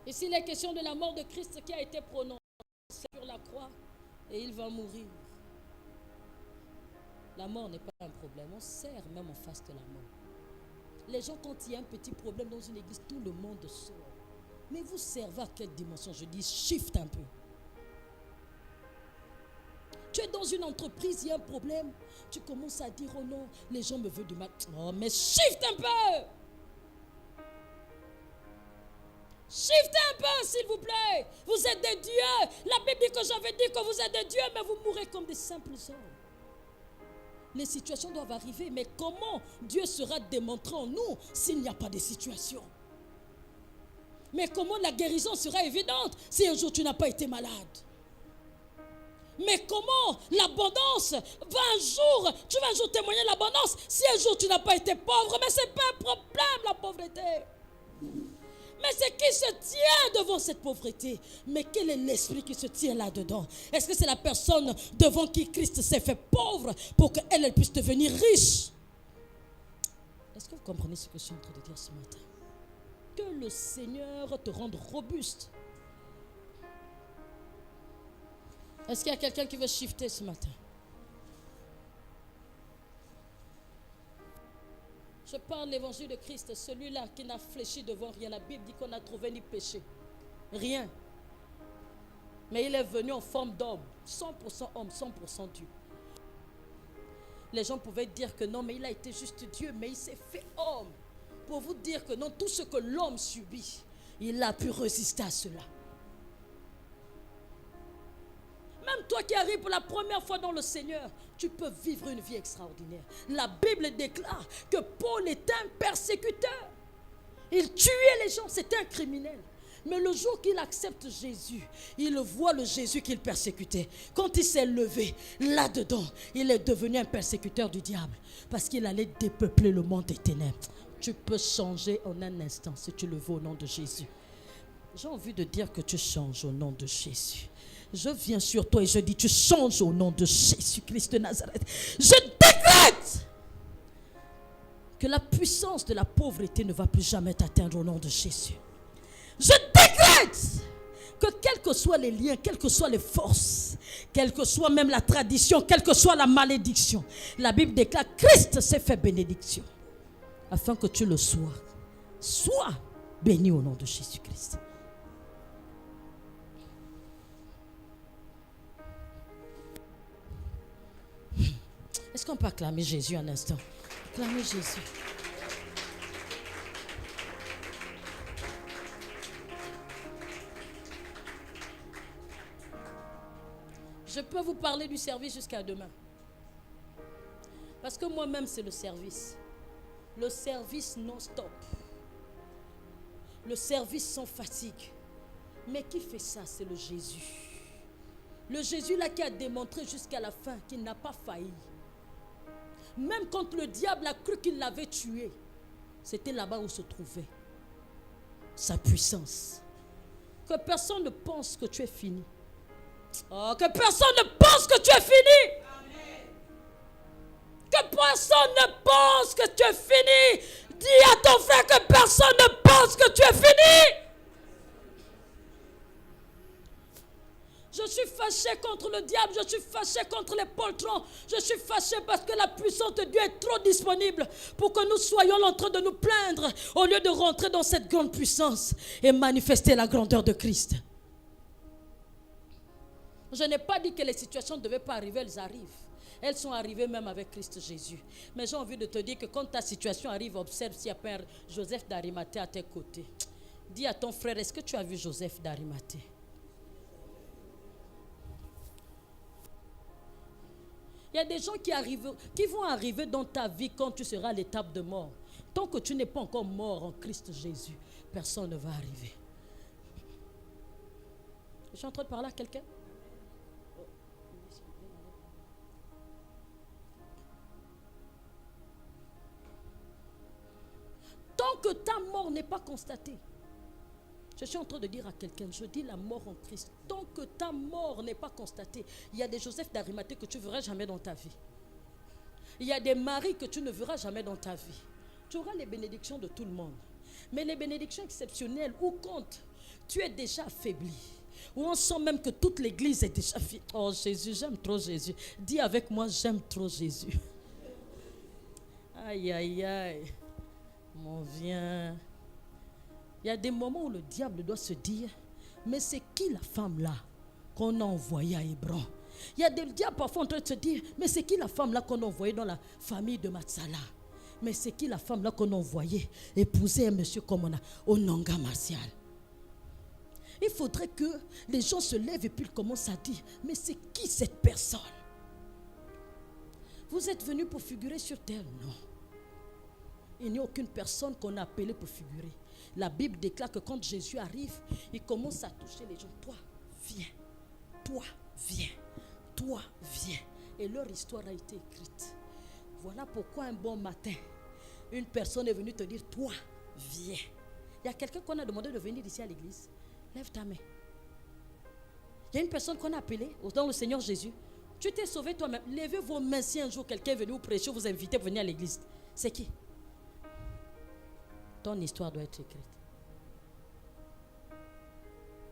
Ici, les questions de la mort de Christ qui a été prononcée sur la croix et il va mourir. La mort n'est pas un problème, on sert même en face de la mort. Les gens, quand il y a un petit problème dans une église, tout le monde sort. Mais vous servez à quelle dimension? Je dis, shift un peu. Tu es dans une entreprise, il y a un problème, tu commences à dire, oh non, les gens me veulent du mal. Oh, mais shift un peu. Shiftez un peu, s'il vous plaît. Vous êtes des dieux. La Bible dit que j'avais dit que vous êtes des dieux, mais vous mourrez comme des simples hommes. Les situations doivent arriver, mais comment Dieu sera démontré en nous s'il n'y a pas de situation? Mais comment la guérison sera évidente si un jour tu n'as pas été malade? Mais comment l'abondance tu vas un jour témoigner l'abondance si un jour tu n'as pas été pauvre? Mais ce n'est pas un problème, la pauvreté. Mais c'est qui se tient devant cette pauvreté? Mais quel est l'esprit qui se tient là-dedans? Est-ce que c'est la personne devant qui Christ s'est fait pauvre pour qu'elle puisse devenir riche? Est-ce que vous comprenez ce que je suis en train de dire ce matin? Que le Seigneur te rende robuste. Est-ce qu'il y a quelqu'un qui veut shifter ce matin? Je parle de l'évangile de Christ, celui-là qui n'a fléchi devant rien. La Bible dit qu'on n'a trouvé ni péché. Rien. Mais il est venu en forme d'homme. 100% homme, 100% Dieu. Les gens pouvaient dire que non, mais il a été juste Dieu, mais il s'est fait homme. Pour vous dire que non, tout ce que l'homme subit, il a pu résister à cela. Même toi qui arrives pour la première fois dans le Seigneur, tu peux vivre une vie extraordinaire. La Bible déclare que Paul est un persécuteur. Il tuait les gens, c'était un criminel. Mais le jour qu'il accepte Jésus, il voit le Jésus qu'il persécutait. Quand il s'est levé, là-dedans, il est devenu un persécuteur du diable. Parce qu'il allait dépeupler le monde des ténèbres. Tu peux changer en un instant si tu le veux au nom de Jésus. J'ai envie de dire que tu changes au nom de Jésus. Je viens sur toi et je dis, tu changes au nom de Jésus-Christ de Nazareth. Je décrète que la puissance de la pauvreté ne va plus jamais t'atteindre au nom de Jésus. Je décrète que quels que soient les liens, quelles que soient les forces, quelle que soit même la tradition, quelle que soit la malédiction, la Bible déclare Christ s'est fait bénédiction afin que tu le sois. Sois béni au nom de Jésus-Christ. Est-ce qu'on peut acclamer Jésus un instant? Acclamer Jésus. Je peux vous parler du service jusqu'à demain. Parce que moi-même, c'est le service. Le service non-stop. Le service sans fatigue. Mais qui fait ça? C'est le Jésus. Le Jésus là qui a démontré jusqu'à la fin qu'il n'a pas failli. Même quand le diable a cru qu'il l'avait tué, c'était là-bas où se trouvait sa puissance. Que personne ne pense que tu es fini. Oh, que personne ne pense que tu es fini. Amen. Que personne ne pense que tu es fini. Dis à ton frère que personne ne pense que tu es fini. Je suis fâché contre le diable, je suis fâché contre les poltrons, je suis fâché parce que la puissance de Dieu est trop disponible pour que nous soyons en train de nous plaindre au lieu de rentrer dans cette grande puissance et manifester la grandeur de Christ. Je n'ai pas dit que les situations ne devaient pas arriver, elles arrivent. Elles sont arrivées même avec Christ Jésus. Mais j'ai envie de te dire que quand ta situation arrive, observe s'il y a Père Joseph d'Arimathée à tes côtés. Dis à ton frère, est-ce que tu as vu Joseph d'Arimathée? Il y a des gens qui vont arriver dans ta vie quand tu seras à l'étape de mort. Tant que tu n'es pas encore mort en Christ Jésus, personne ne va arriver. Je suis en train de parler à quelqu'un? Tant que ta mort n'est pas constatée, je suis en train de dire à quelqu'un, je dis la mort en Christ. Tant que ta mort n'est pas constatée, il y a des Joseph d'Arimathée que tu ne verras jamais dans ta vie. Il y a des maris que tu ne verras jamais dans ta vie. Tu auras les bénédictions de tout le monde. Mais les bénédictions exceptionnelles, où quand tu es déjà affaibli, où on sent même que toute l'église est déjà affaiblie. Oh Jésus, j'aime trop Jésus. Dis avec moi, j'aime trop Jésus. Aïe, aïe, aïe. Mon viens. Il y a des moments où le diable doit se dire, mais c'est qui la femme là qu'on a envoyée à Hébron? Il y a des diables parfois en train de se dire, mais c'est qui la femme là qu'on a envoyée dans la famille de Matsala? Mais c'est qui la femme là qu'on a envoyée épouser un monsieur comme on a au Nanga Martial? Il faudrait que les gens se lèvent et puis commencent à dire, mais c'est qui cette personne? Vous êtes venus pour figurer sur terre? Non. Il n'y a aucune personne qu'on a appelée pour figurer. La Bible déclare que quand Jésus arrive, il commence à toucher les gens. Toi, viens. Toi, viens. Toi, viens. Et leur histoire a été écrite. Voilà pourquoi un bon matin, une personne est venue te dire, toi, viens. Il y a quelqu'un qu'on a demandé de venir ici à l'église. Lève ta main. Il y a une personne qu'on a appelée dans le Seigneur Jésus. Tu t'es sauvé toi-même. Levez vos mains si un jour quelqu'un est venu vous prêcher, vous inviter pour venir à l'église. C'est qui? Ton histoire doit être écrite.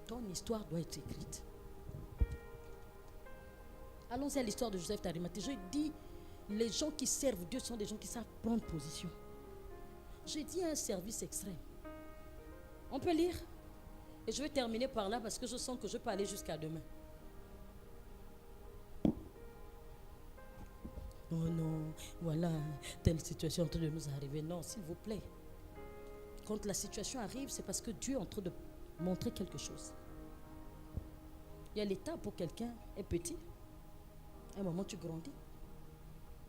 Ton histoire doit être écrite. Allons-y à l'histoire de Joseph d'Arimathée. Je dis, les gens qui servent Dieu sont des gens qui savent prendre position. J'ai dit un service extrême. On peut lire? Et je vais terminer par là parce que je sens que je peux aller jusqu'à demain. Oh non, voilà, telle situation est en train de nous arriver. Non, s'il vous plaît. Quand la situation arrive, c'est parce que Dieu est en train de montrer quelque chose. Il y a l'état pour quelqu'un est petit. À un moment, tu grandis.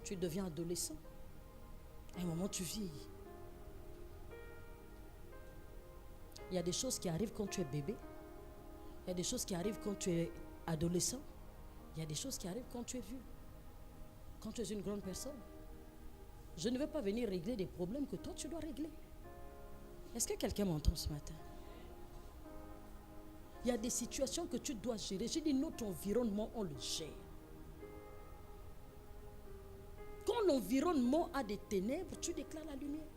Tu deviens adolescent. À un moment, tu vieillis. Il y a des choses qui arrivent quand tu es bébé. Il y a des choses qui arrivent quand tu es adolescent. Il y a des choses qui arrivent quand tu es vieux. Quand tu es une grande personne. Je ne vais pas venir régler des problèmes que toi, tu dois régler. Est-ce que quelqu'un m'entend ce matin? Il y a des situations que tu dois gérer. J'ai dit, notre environnement, on le gère. Quand l'environnement a des ténèbres, tu déclares la lumière.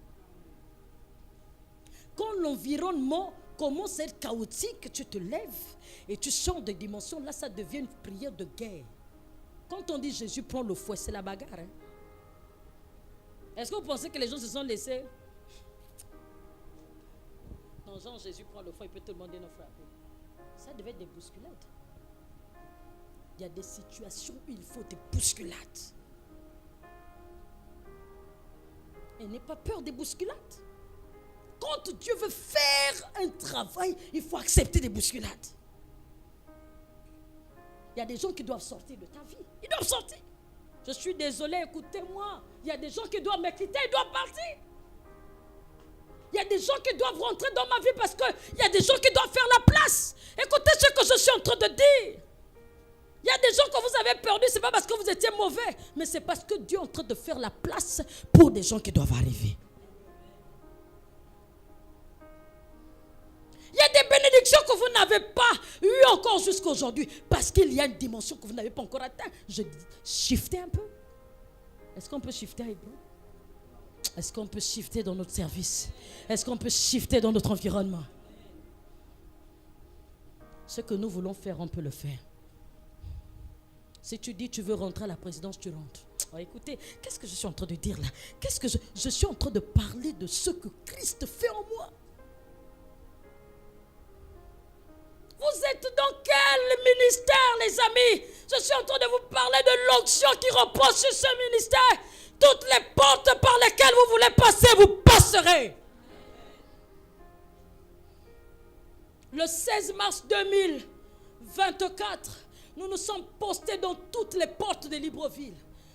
Quand l'environnement commence à être chaotique, tu te lèves et tu changes de dimension. Là, ça devient une prière de guerre. Quand on dit Jésus prend le fouet, c'est la bagarre. Hein? Est-ce que vous pensez que les gens se sont laissés? Non, Jean, Jésus prend le fouet, il peut tout le monde nous frapper. Ça devait être des bousculades. Il y a des situations où il faut des bousculades. Et n'aie pas peur des bousculades. Quand Dieu veut faire un travail, il faut accepter des bousculades. Il y a des gens qui doivent sortir de ta vie. Ils doivent sortir. Je suis désolé, écoutez-moi. Il y a des gens qui doivent me quitter, ils doivent partir. Il y a des gens qui doivent rentrer dans ma vie parce qu'il y a des gens qui doivent faire la place. Écoutez ce que je suis en train de dire. Il y a des gens que vous avez perdus, ce n'est pas parce que vous étiez mauvais, mais c'est parce que Dieu est en train de faire la place pour des gens qui doivent arriver. Il y a des bénédictions que vous n'avez pas eues encore jusqu'à aujourd'hui parce qu'il y a une dimension que vous n'avez pas encore atteinte. Je dis, shiftez un peu. Est-ce qu'on peut shifter avec vous? Est-ce qu'on peut shifter dans notre service? Est-ce qu'on peut shifter dans notre environnement? Ce que nous voulons faire, on peut le faire. Si tu dis tu veux rentrer à la présidence, tu rentres. Oh, écoutez, qu'est-ce que je suis en train de dire là? Qu'est-ce que je suis en train de parler de ce que Christ fait en moi. Vous êtes dans quel ministère, les amis? Je suis en train de vous parler de l'onction qui repose sur ce ministère. Toutes les portes par lesquelles vous voulez passer, vous passerez. Le 16 mars 2024, nous nous sommes postés dans toutes les portes de Libreville.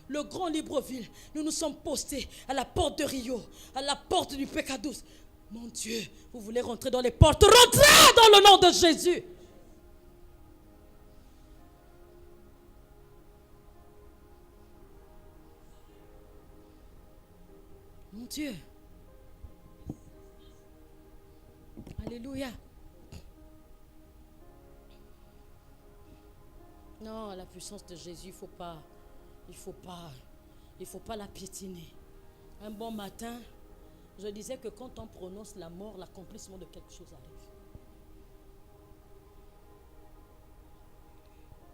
Le grand Libreville, nous nous sommes postés à la porte de Rio, à la porte du PK12. Mon Dieu, vous voulez rentrer dans les portes? Rentrez dans le nom de Jésus. Mon Dieu. Alléluia. Non, la puissance de Jésus, il faut pas la piétiner. Un bon matin, je disais que quand on prononce la mort, l'accomplissement de quelque chose arrive.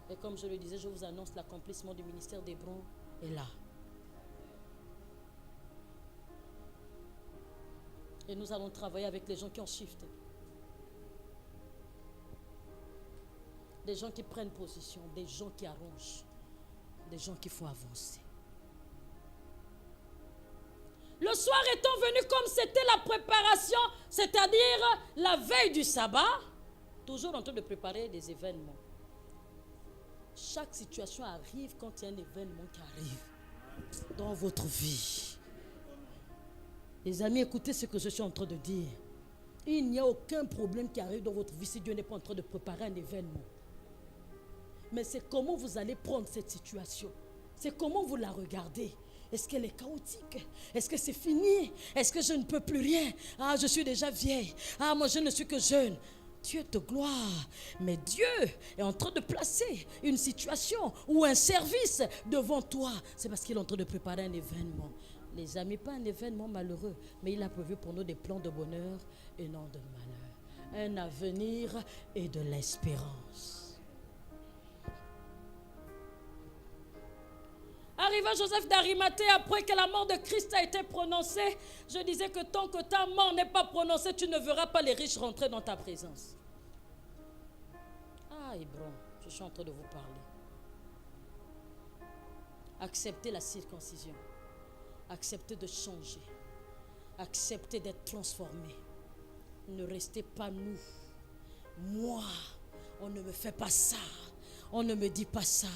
Et comme je le disais, je vous annonce l'accomplissement du ministère d'Hébron est là. Et nous allons travailler avec les gens qui ont shifté. Des gens qui prennent position, des gens qui arrangent, des gens qu'il faut avancer. Le soir étant venu, comme c'était la préparation, c'est-à-dire la veille du sabbat, toujours en train de préparer des événements. Chaque situation arrive quand il y a un événement qui arrive dans votre vie. Les amis, écoutez ce que je suis en train de dire. Il n'y a aucun problème qui arrive dans votre vie si Dieu n'est pas en train de préparer un événement. Mais c'est comment vous allez prendre cette situation. C'est comment vous la regardez. Est-ce qu'elle est chaotique? Est-ce que c'est fini? Est-ce que je ne peux plus rien? Ah, je suis déjà vieille. Ah, moi je ne suis que jeune. Dieu te gloire. Mais Dieu est en train de placer une situation ou un service devant toi. C'est parce qu'il est en train de préparer un événement. Les amis, pas un événement malheureux, mais il a prévu pour nous des plans de bonheur et non de malheur. Un avenir et de l'espérance. Arriva Joseph d'Arimathée après que la mort de Christ a été prononcée. Je disais que tant que ta mort n'est pas prononcée, tu ne verras pas les riches rentrer dans ta présence. Ah, Hébron, je suis en train de vous parler. Acceptez la circoncision. Acceptez de changer. Acceptez d'être transformé. Ne restez pas nous. Moi, on ne me fait pas ça. On ne me dit pas ça.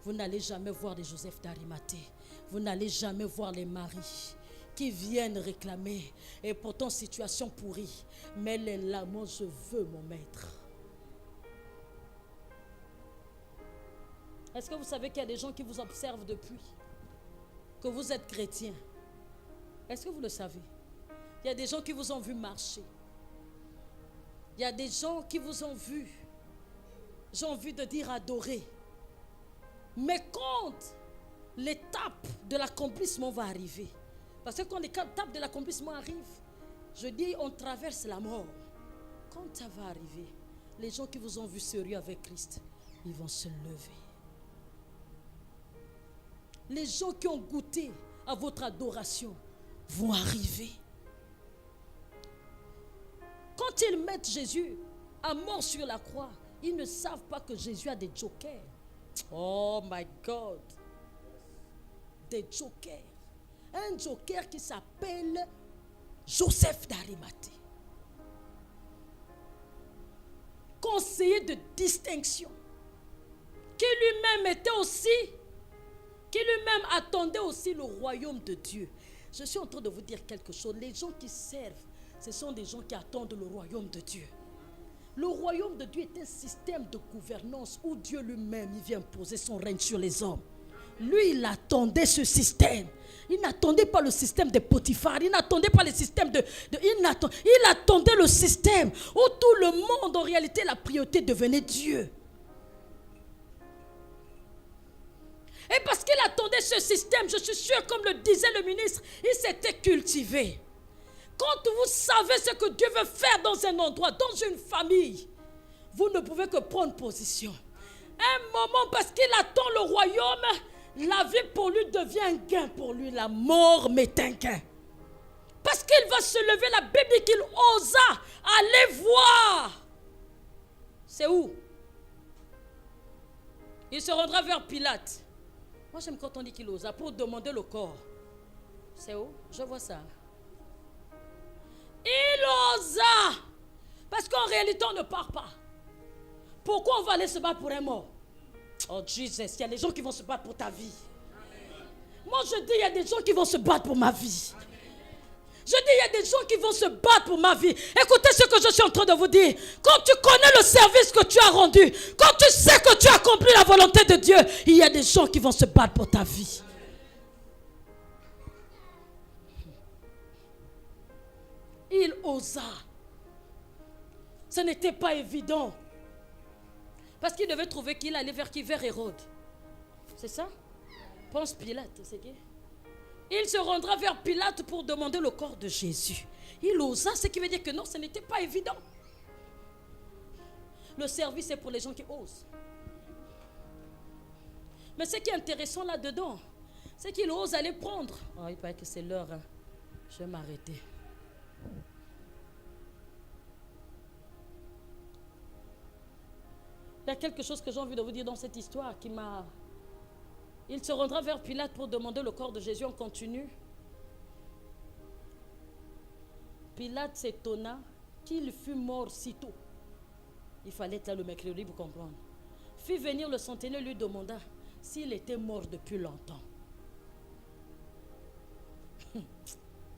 Vous n'allez jamais voir les Joseph d'Arimathée. Vous n'allez jamais voir les maris qui viennent réclamer. Et pourtant, situation pourrie. Mais les laments, je veux mon maître. Est-ce que vous savez qu'il y a des gens qui vous observent depuis que vous êtes chrétien? Est-ce que vous le savez? Il y a des gens qui vous ont vu marcher. Il y a des gens qui vous ont vu, j'ai envie de dire adorer. Mais quand l'étape de l'accomplissement va arriver, parce que quand l'étape de l'accomplissement arrive, je dis on traverse la mort. Quand ça va arriver, les gens qui vous ont vu sérieux avec Christ, ils vont se lever. Les gens qui ont goûté à votre adoration vont arriver. Quand ils mettent Jésus à mort sur la croix, ils ne savent pas que Jésus a des jokers. Oh my God. Des jokers. Un joker qui s'appelle Joseph d'Arimathée. Conseiller de distinction. Qui lui-même était aussi, qui lui-même attendait aussi le royaume de Dieu. Je suis en train de vous dire quelque chose. Les gens qui servent, ce sont des gens qui attendent le royaume de Dieu. Le royaume de Dieu est un système de gouvernance où Dieu lui-même il vient poser son règne sur les hommes. Lui, il attendait ce système. Il n'attendait pas le système de Potiphar. Il n'attendait pas le système il attendait le système où tout le monde, en réalité, la priorité devenait Dieu. Et parce qu'il attendait ce système, je suis sûr, comme le disait le ministre, il s'était cultivé. Quand vous savez ce que Dieu veut faire dans un endroit, dans une famille, vous ne pouvez que prendre position. Un moment, parce qu'il attend le royaume, la vie pour lui devient un gain pour lui. La mort m'est un gain. Parce qu'il va se lever, la Bible dit qu'il osa aller voir. C'est où? Il se rendra vers Pilate. Moi j'aime quand on dit qu'il osa pour demander le corps. C'est où? Je vois ça. Il osa. Parce qu'en réalité, on ne part pas. Pourquoi on va aller se battre pour un mort? Oh Jesus, il y a des gens qui vont se battre pour ta vie. Moi, je dis, il y a des gens qui vont se battre pour ma vie. Je dis, il y a des gens qui vont se battre pour ma vie. Écoutez ce que je suis en train de vous dire. Quand tu connais le service que tu as rendu, quand tu sais que tu as accompli la volonté de Dieu, il y a des gens qui vont se battre pour ta vie. Il osa. Ce n'était pas évident. Parce qu'il devait trouver qu'il allait vers qui? Vers Hérode. C'est ça? Pense Pilate, c'est qui? Il se rendra vers Pilate pour demander le corps de Jésus. Il osa, ce qui veut dire que non, ce n'était pas évident. Le service est pour les gens qui osent. Mais ce qui est intéressant là-dedans, c'est qu'il ose aller prendre. Oh, il paraît que c'est l'heure. Hein. Je vais m'arrêter. Il y a quelque chose que j'ai envie de vous dire dans cette histoire qui m'a... Il se rendra vers Pilate pour demander le corps de Jésus. On continue. Pilate s'étonna qu'il fût mort si tôt. Il fallait être là le mercredi pour comprendre. Fit venir le centenier, lui demanda s'il était mort depuis longtemps.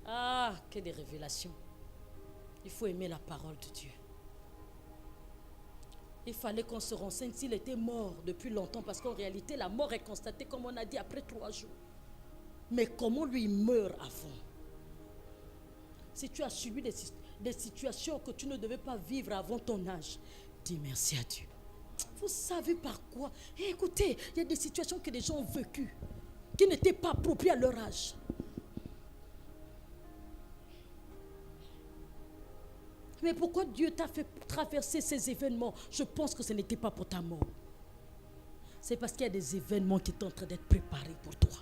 Ah, que des révélations. Il faut aimer la parole de Dieu. Il fallait qu'on se renseigne s'il était mort depuis longtemps, parce qu'en réalité, la mort est constatée, comme on a dit, après 3 jours. Mais comment lui meurt avant? Si tu as subi des situations que tu ne devais pas vivre avant ton âge, dis merci à Dieu. Vous savez par quoi? Écoutez, il y a des situations que les gens ont vécues, qui n'étaient pas appropriées à leur âge. Mais pourquoi Dieu t'a fait traverser ces événements? Je pense que ce n'était pas pour ta mort. C'est parce qu'il y a des événements qui sont en train d'être préparés pour toi.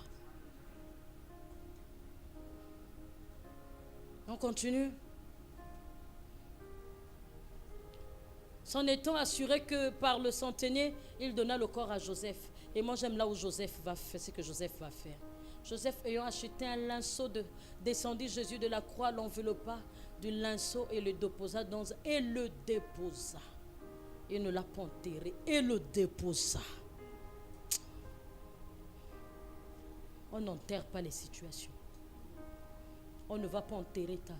On continue. S'en étant assuré que par le centenier, il donna le corps à Joseph. Et moi j'aime là où Joseph va faire, ce que Joseph va faire. Joseph ayant acheté un linceau, descendit Jésus de la croix, l'enveloppa du linceau et le déposa et le déposa. Il ne l'a pas enterré, et le déposa. On n'enterre pas les situations. On ne va pas enterrer ta vie.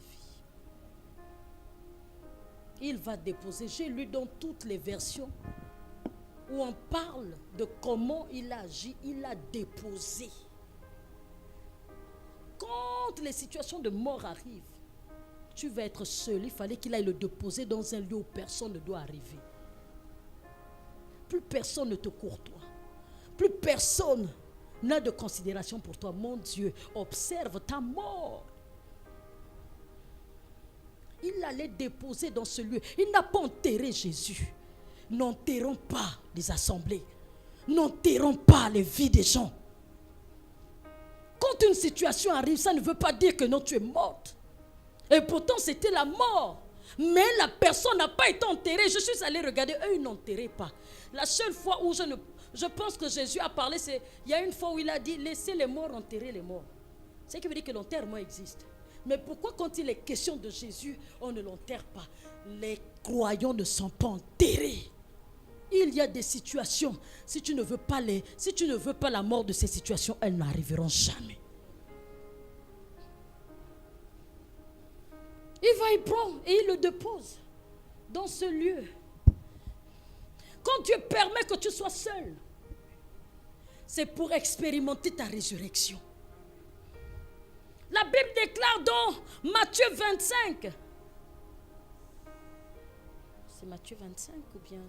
Il va déposer. J'ai lu dans toutes les versions où on parle de comment il a agi. Il a déposé. Quand les situations de mort arrivent, tu vas être seul. Il fallait qu'il aille le déposer dans un lieu où personne ne doit arriver. Plus personne ne te courtoie. Plus personne n'a de considération pour toi. Mon Dieu, observe ta mort. Il allait déposer dans ce lieu. Il n'a pas enterré Jésus. N'enterrons pas les assemblées. N'enterrons pas les vies des gens. Quand une situation arrive, ça ne veut pas dire que non, tu es morte. Et pourtant, c'était la mort. Mais la personne n'a pas été enterrée. Je suis allée regarder. Eux, ils n'enterraient pas. La seule fois où je pense que Jésus a parlé, c'est il y a une fois où il a dit, laissez les morts enterrer les morts. C'est ce qui veut dire que l'enterrement existe. Mais pourquoi quand il est question de Jésus, on ne l'enterre pas? Les croyants ne sont pas enterrés. Il y a des situations, si tu ne veux pas la mort de ces situations, elles n'arriveront jamais. Il va y prendre et il le dépose dans ce lieu. Quand Dieu permet que tu sois seul, c'est pour expérimenter ta résurrection. La Bible déclare dans Matthieu 25. C'est Matthieu 25 ou bien?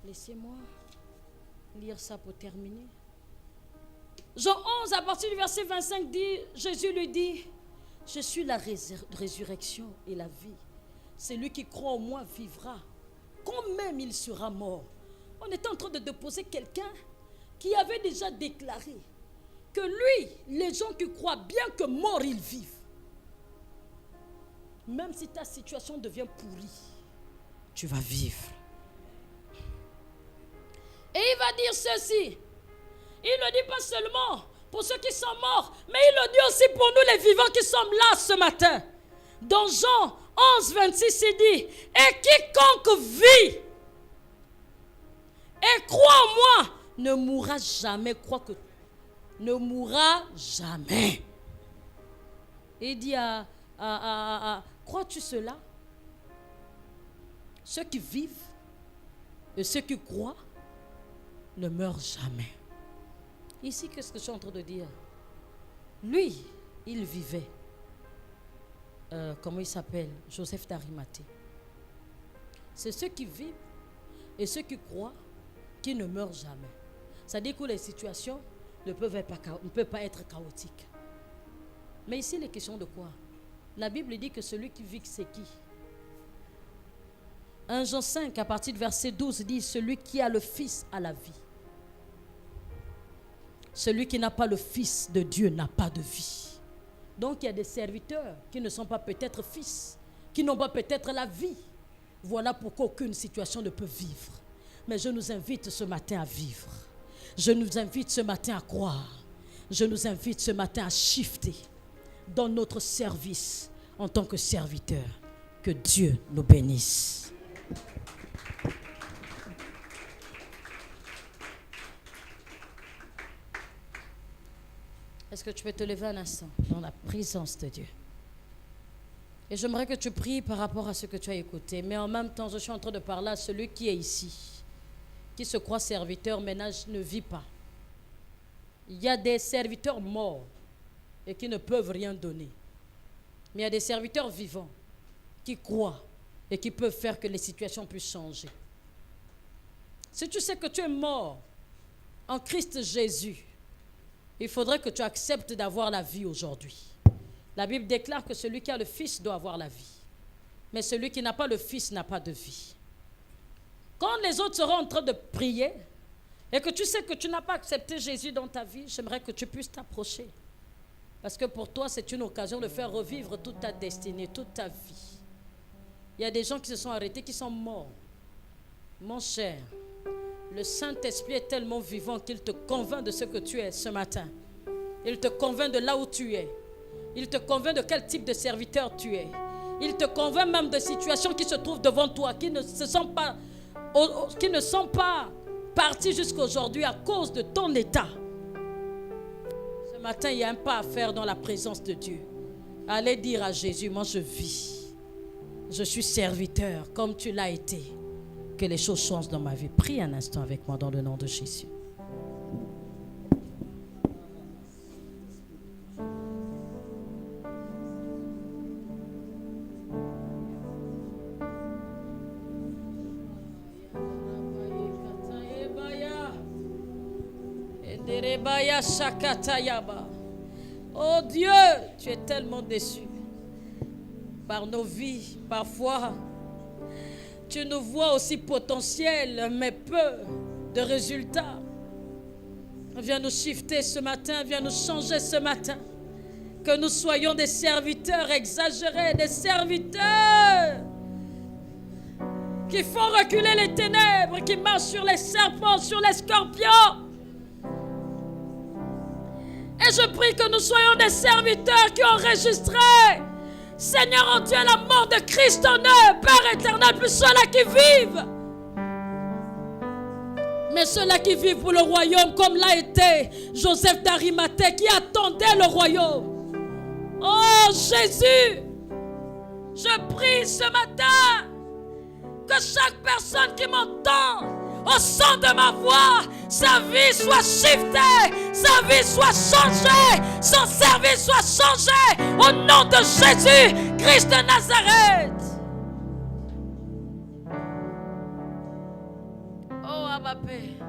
Laissez-moi lire ça pour terminer. Jean 11, à partir du verset 25, dit, Jésus lui dit, je suis la résurrection et la vie. Celui qui croit en moi vivra, quand même il sera mort. On était en train de déposer quelqu'un qui avait déjà déclaré que lui, les gens qui croient bien que mort, ils vivent. Même si ta situation devient pourrie, tu vas vivre. Et il va dire ceci. Il ne dit pas seulement pour ceux qui sont morts, mais il le dit aussi pour nous les vivants qui sommes là ce matin. Dans Jean 11, 26, il dit, et quiconque vit et croit en moi ne mourra jamais. Ne mourra jamais. Il dit crois-tu cela? Ceux qui vivent et ceux qui croient ne meurent jamais. Ici, qu'est-ce que je suis en train de dire? Lui, il vivait. Comment il s'appelle? Joseph d'Arimathée. C'est ceux qui vivent et ceux qui croient qui ne meurent jamais. Ça dit que les situations ne peuvent pas être chaotiques. Mais ici, il est question de quoi? La Bible dit que celui qui vit, c'est qui? 1 Jean 5, à partir du verset 12, dit, celui qui a le Fils a la vie. Celui qui n'a pas le Fils de Dieu n'a pas de vie. Donc il y a des serviteurs qui ne sont pas peut-être fils, qui n'ont pas peut-être la vie. Voilà pourquoi aucune situation ne peut vivre. Mais je nous invite ce matin à vivre. Je nous invite ce matin à croire. Je nous invite ce matin à shifter dans notre service en tant que serviteur. Que Dieu nous bénisse. Est-ce que tu peux te lever un instant dans la présence de Dieu? Et j'aimerais que tu pries par rapport à ce que tu as écouté. Mais en même temps, je suis en train de parler à celui qui est ici, qui se croit serviteur, mais ne vit pas. Il y a des serviteurs morts et qui ne peuvent rien donner. Mais il y a des serviteurs vivants qui croient et qui peuvent faire que les situations puissent changer. Si tu sais que tu es mort en Christ Jésus, il faudrait que tu acceptes d'avoir la vie aujourd'hui. La Bible déclare que celui qui a le Fils doit avoir la vie. Mais celui qui n'a pas le Fils n'a pas de vie. Quand les autres seront en train de prier et que tu sais que tu n'as pas accepté Jésus dans ta vie, j'aimerais que tu puisses t'approcher. Parce que pour toi, c'est une occasion de faire revivre toute ta destinée, toute ta vie. Il y a des gens qui se sont arrêtés, qui sont morts. Mon cher, le Saint-Esprit est tellement vivant qu'il te convainc de ce que tu es ce matin. Il te convainc de là où tu es. Il te convainc de quel type de serviteur tu es. Il te convainc même de situations qui se trouvent devant toi, qui ne sont pas parties jusqu'à aujourd'hui à cause de ton état. Ce matin, il y a un pas à faire dans la présence de Dieu. Allez dire à Jésus, moi je vis. Je suis serviteur comme tu l'as été. Que les choses changent dans ma vie. Prie un instant avec moi dans le nom de Jésus. Oh Dieu, tu es tellement déçu par nos vies. Parfois, tu nous vois aussi potentiels, mais peu de résultats. Viens nous shifter ce matin, viens nous changer ce matin. Que nous soyons des serviteurs exagérés, des serviteurs qui font reculer les ténèbres, qui marchent sur les serpents, sur les scorpions. Et je prie que nous soyons des serviteurs qui ont enregistré, Seigneur en Dieu, la mort de Christ en eux, Père éternel, plus ceux-là qui vivent. Mais ceux-là qui vivent pour le royaume, comme l'a été Joseph d'Arimathée, qui attendait le royaume. Oh Jésus, je prie ce matin que chaque personne qui m'entend, au son de ma voix, sa vie soit shiftée, sa vie soit changée, son service soit changé, au nom de Jésus, Christ de Nazareth. Oh Abba Père,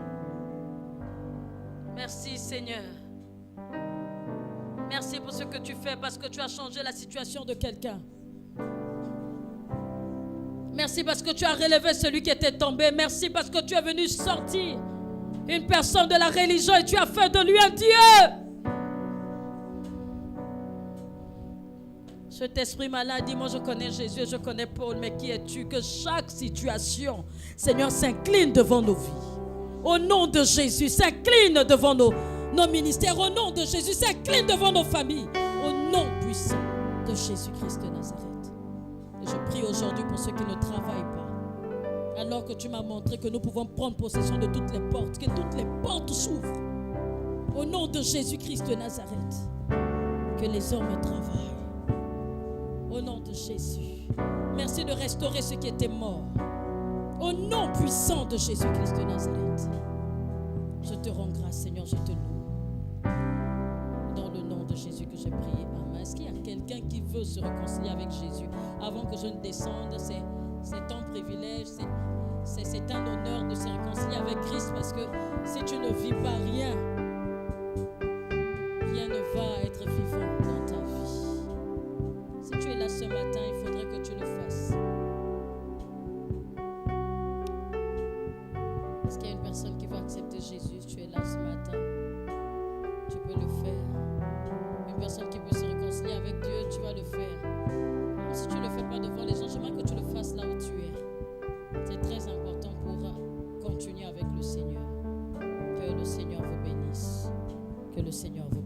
merci Seigneur. Merci pour ce que tu fais, parce que tu as changé la situation de quelqu'un. Merci parce que tu as relevé celui qui était tombé. Merci parce que tu es venu sortir une personne de la religion et tu as fait de lui un Dieu. Cet esprit malade dit, moi je connais Jésus, je connais Paul, mais qui es-tu? Que chaque situation, Seigneur, s'incline devant nos vies. Au nom de Jésus, s'incline devant nos ministères. Au nom de Jésus, s'incline devant nos familles. Au nom puissant de Jésus-Christ de Nazareth. Je prie aujourd'hui pour ceux qui ne travaillent pas. Alors que tu m'as montré que nous pouvons prendre possession de toutes les portes, que toutes les portes s'ouvrent. Au nom de Jésus-Christ de Nazareth, que les hommes travaillent. Au nom de Jésus. Merci de restaurer ceux qui étaient morts. Au nom puissant de Jésus-Christ de Nazareth. Je te rends grâce, Seigneur, je te loue. Dans le nom de Jésus que j'ai prié. Amen. Est-ce qu'il y a quelqu'un qui veut se réconcilier avec Jésus? Avant que je ne descende, c'est ton privilège, c'est un honneur de se réconcilier avec Christ, parce que si tu ne vis pas rien, rien ne va être vivant dans ta vie. Si tu es là ce matin, il faudrait que tu le fasses. Est-ce qu'il y a une personne qui veut accepter Jésus? Tu es là ce matin, tu peux le faire. Une personne qui veut se réconcilier avec Dieu, tu vas le faire. Si tu ne le fais pas devant les gens, j'aimerais que tu le fasses là où tu es. C'est très important pour continuer avec le Seigneur. Que le Seigneur vous bénisse. Que le Seigneur vous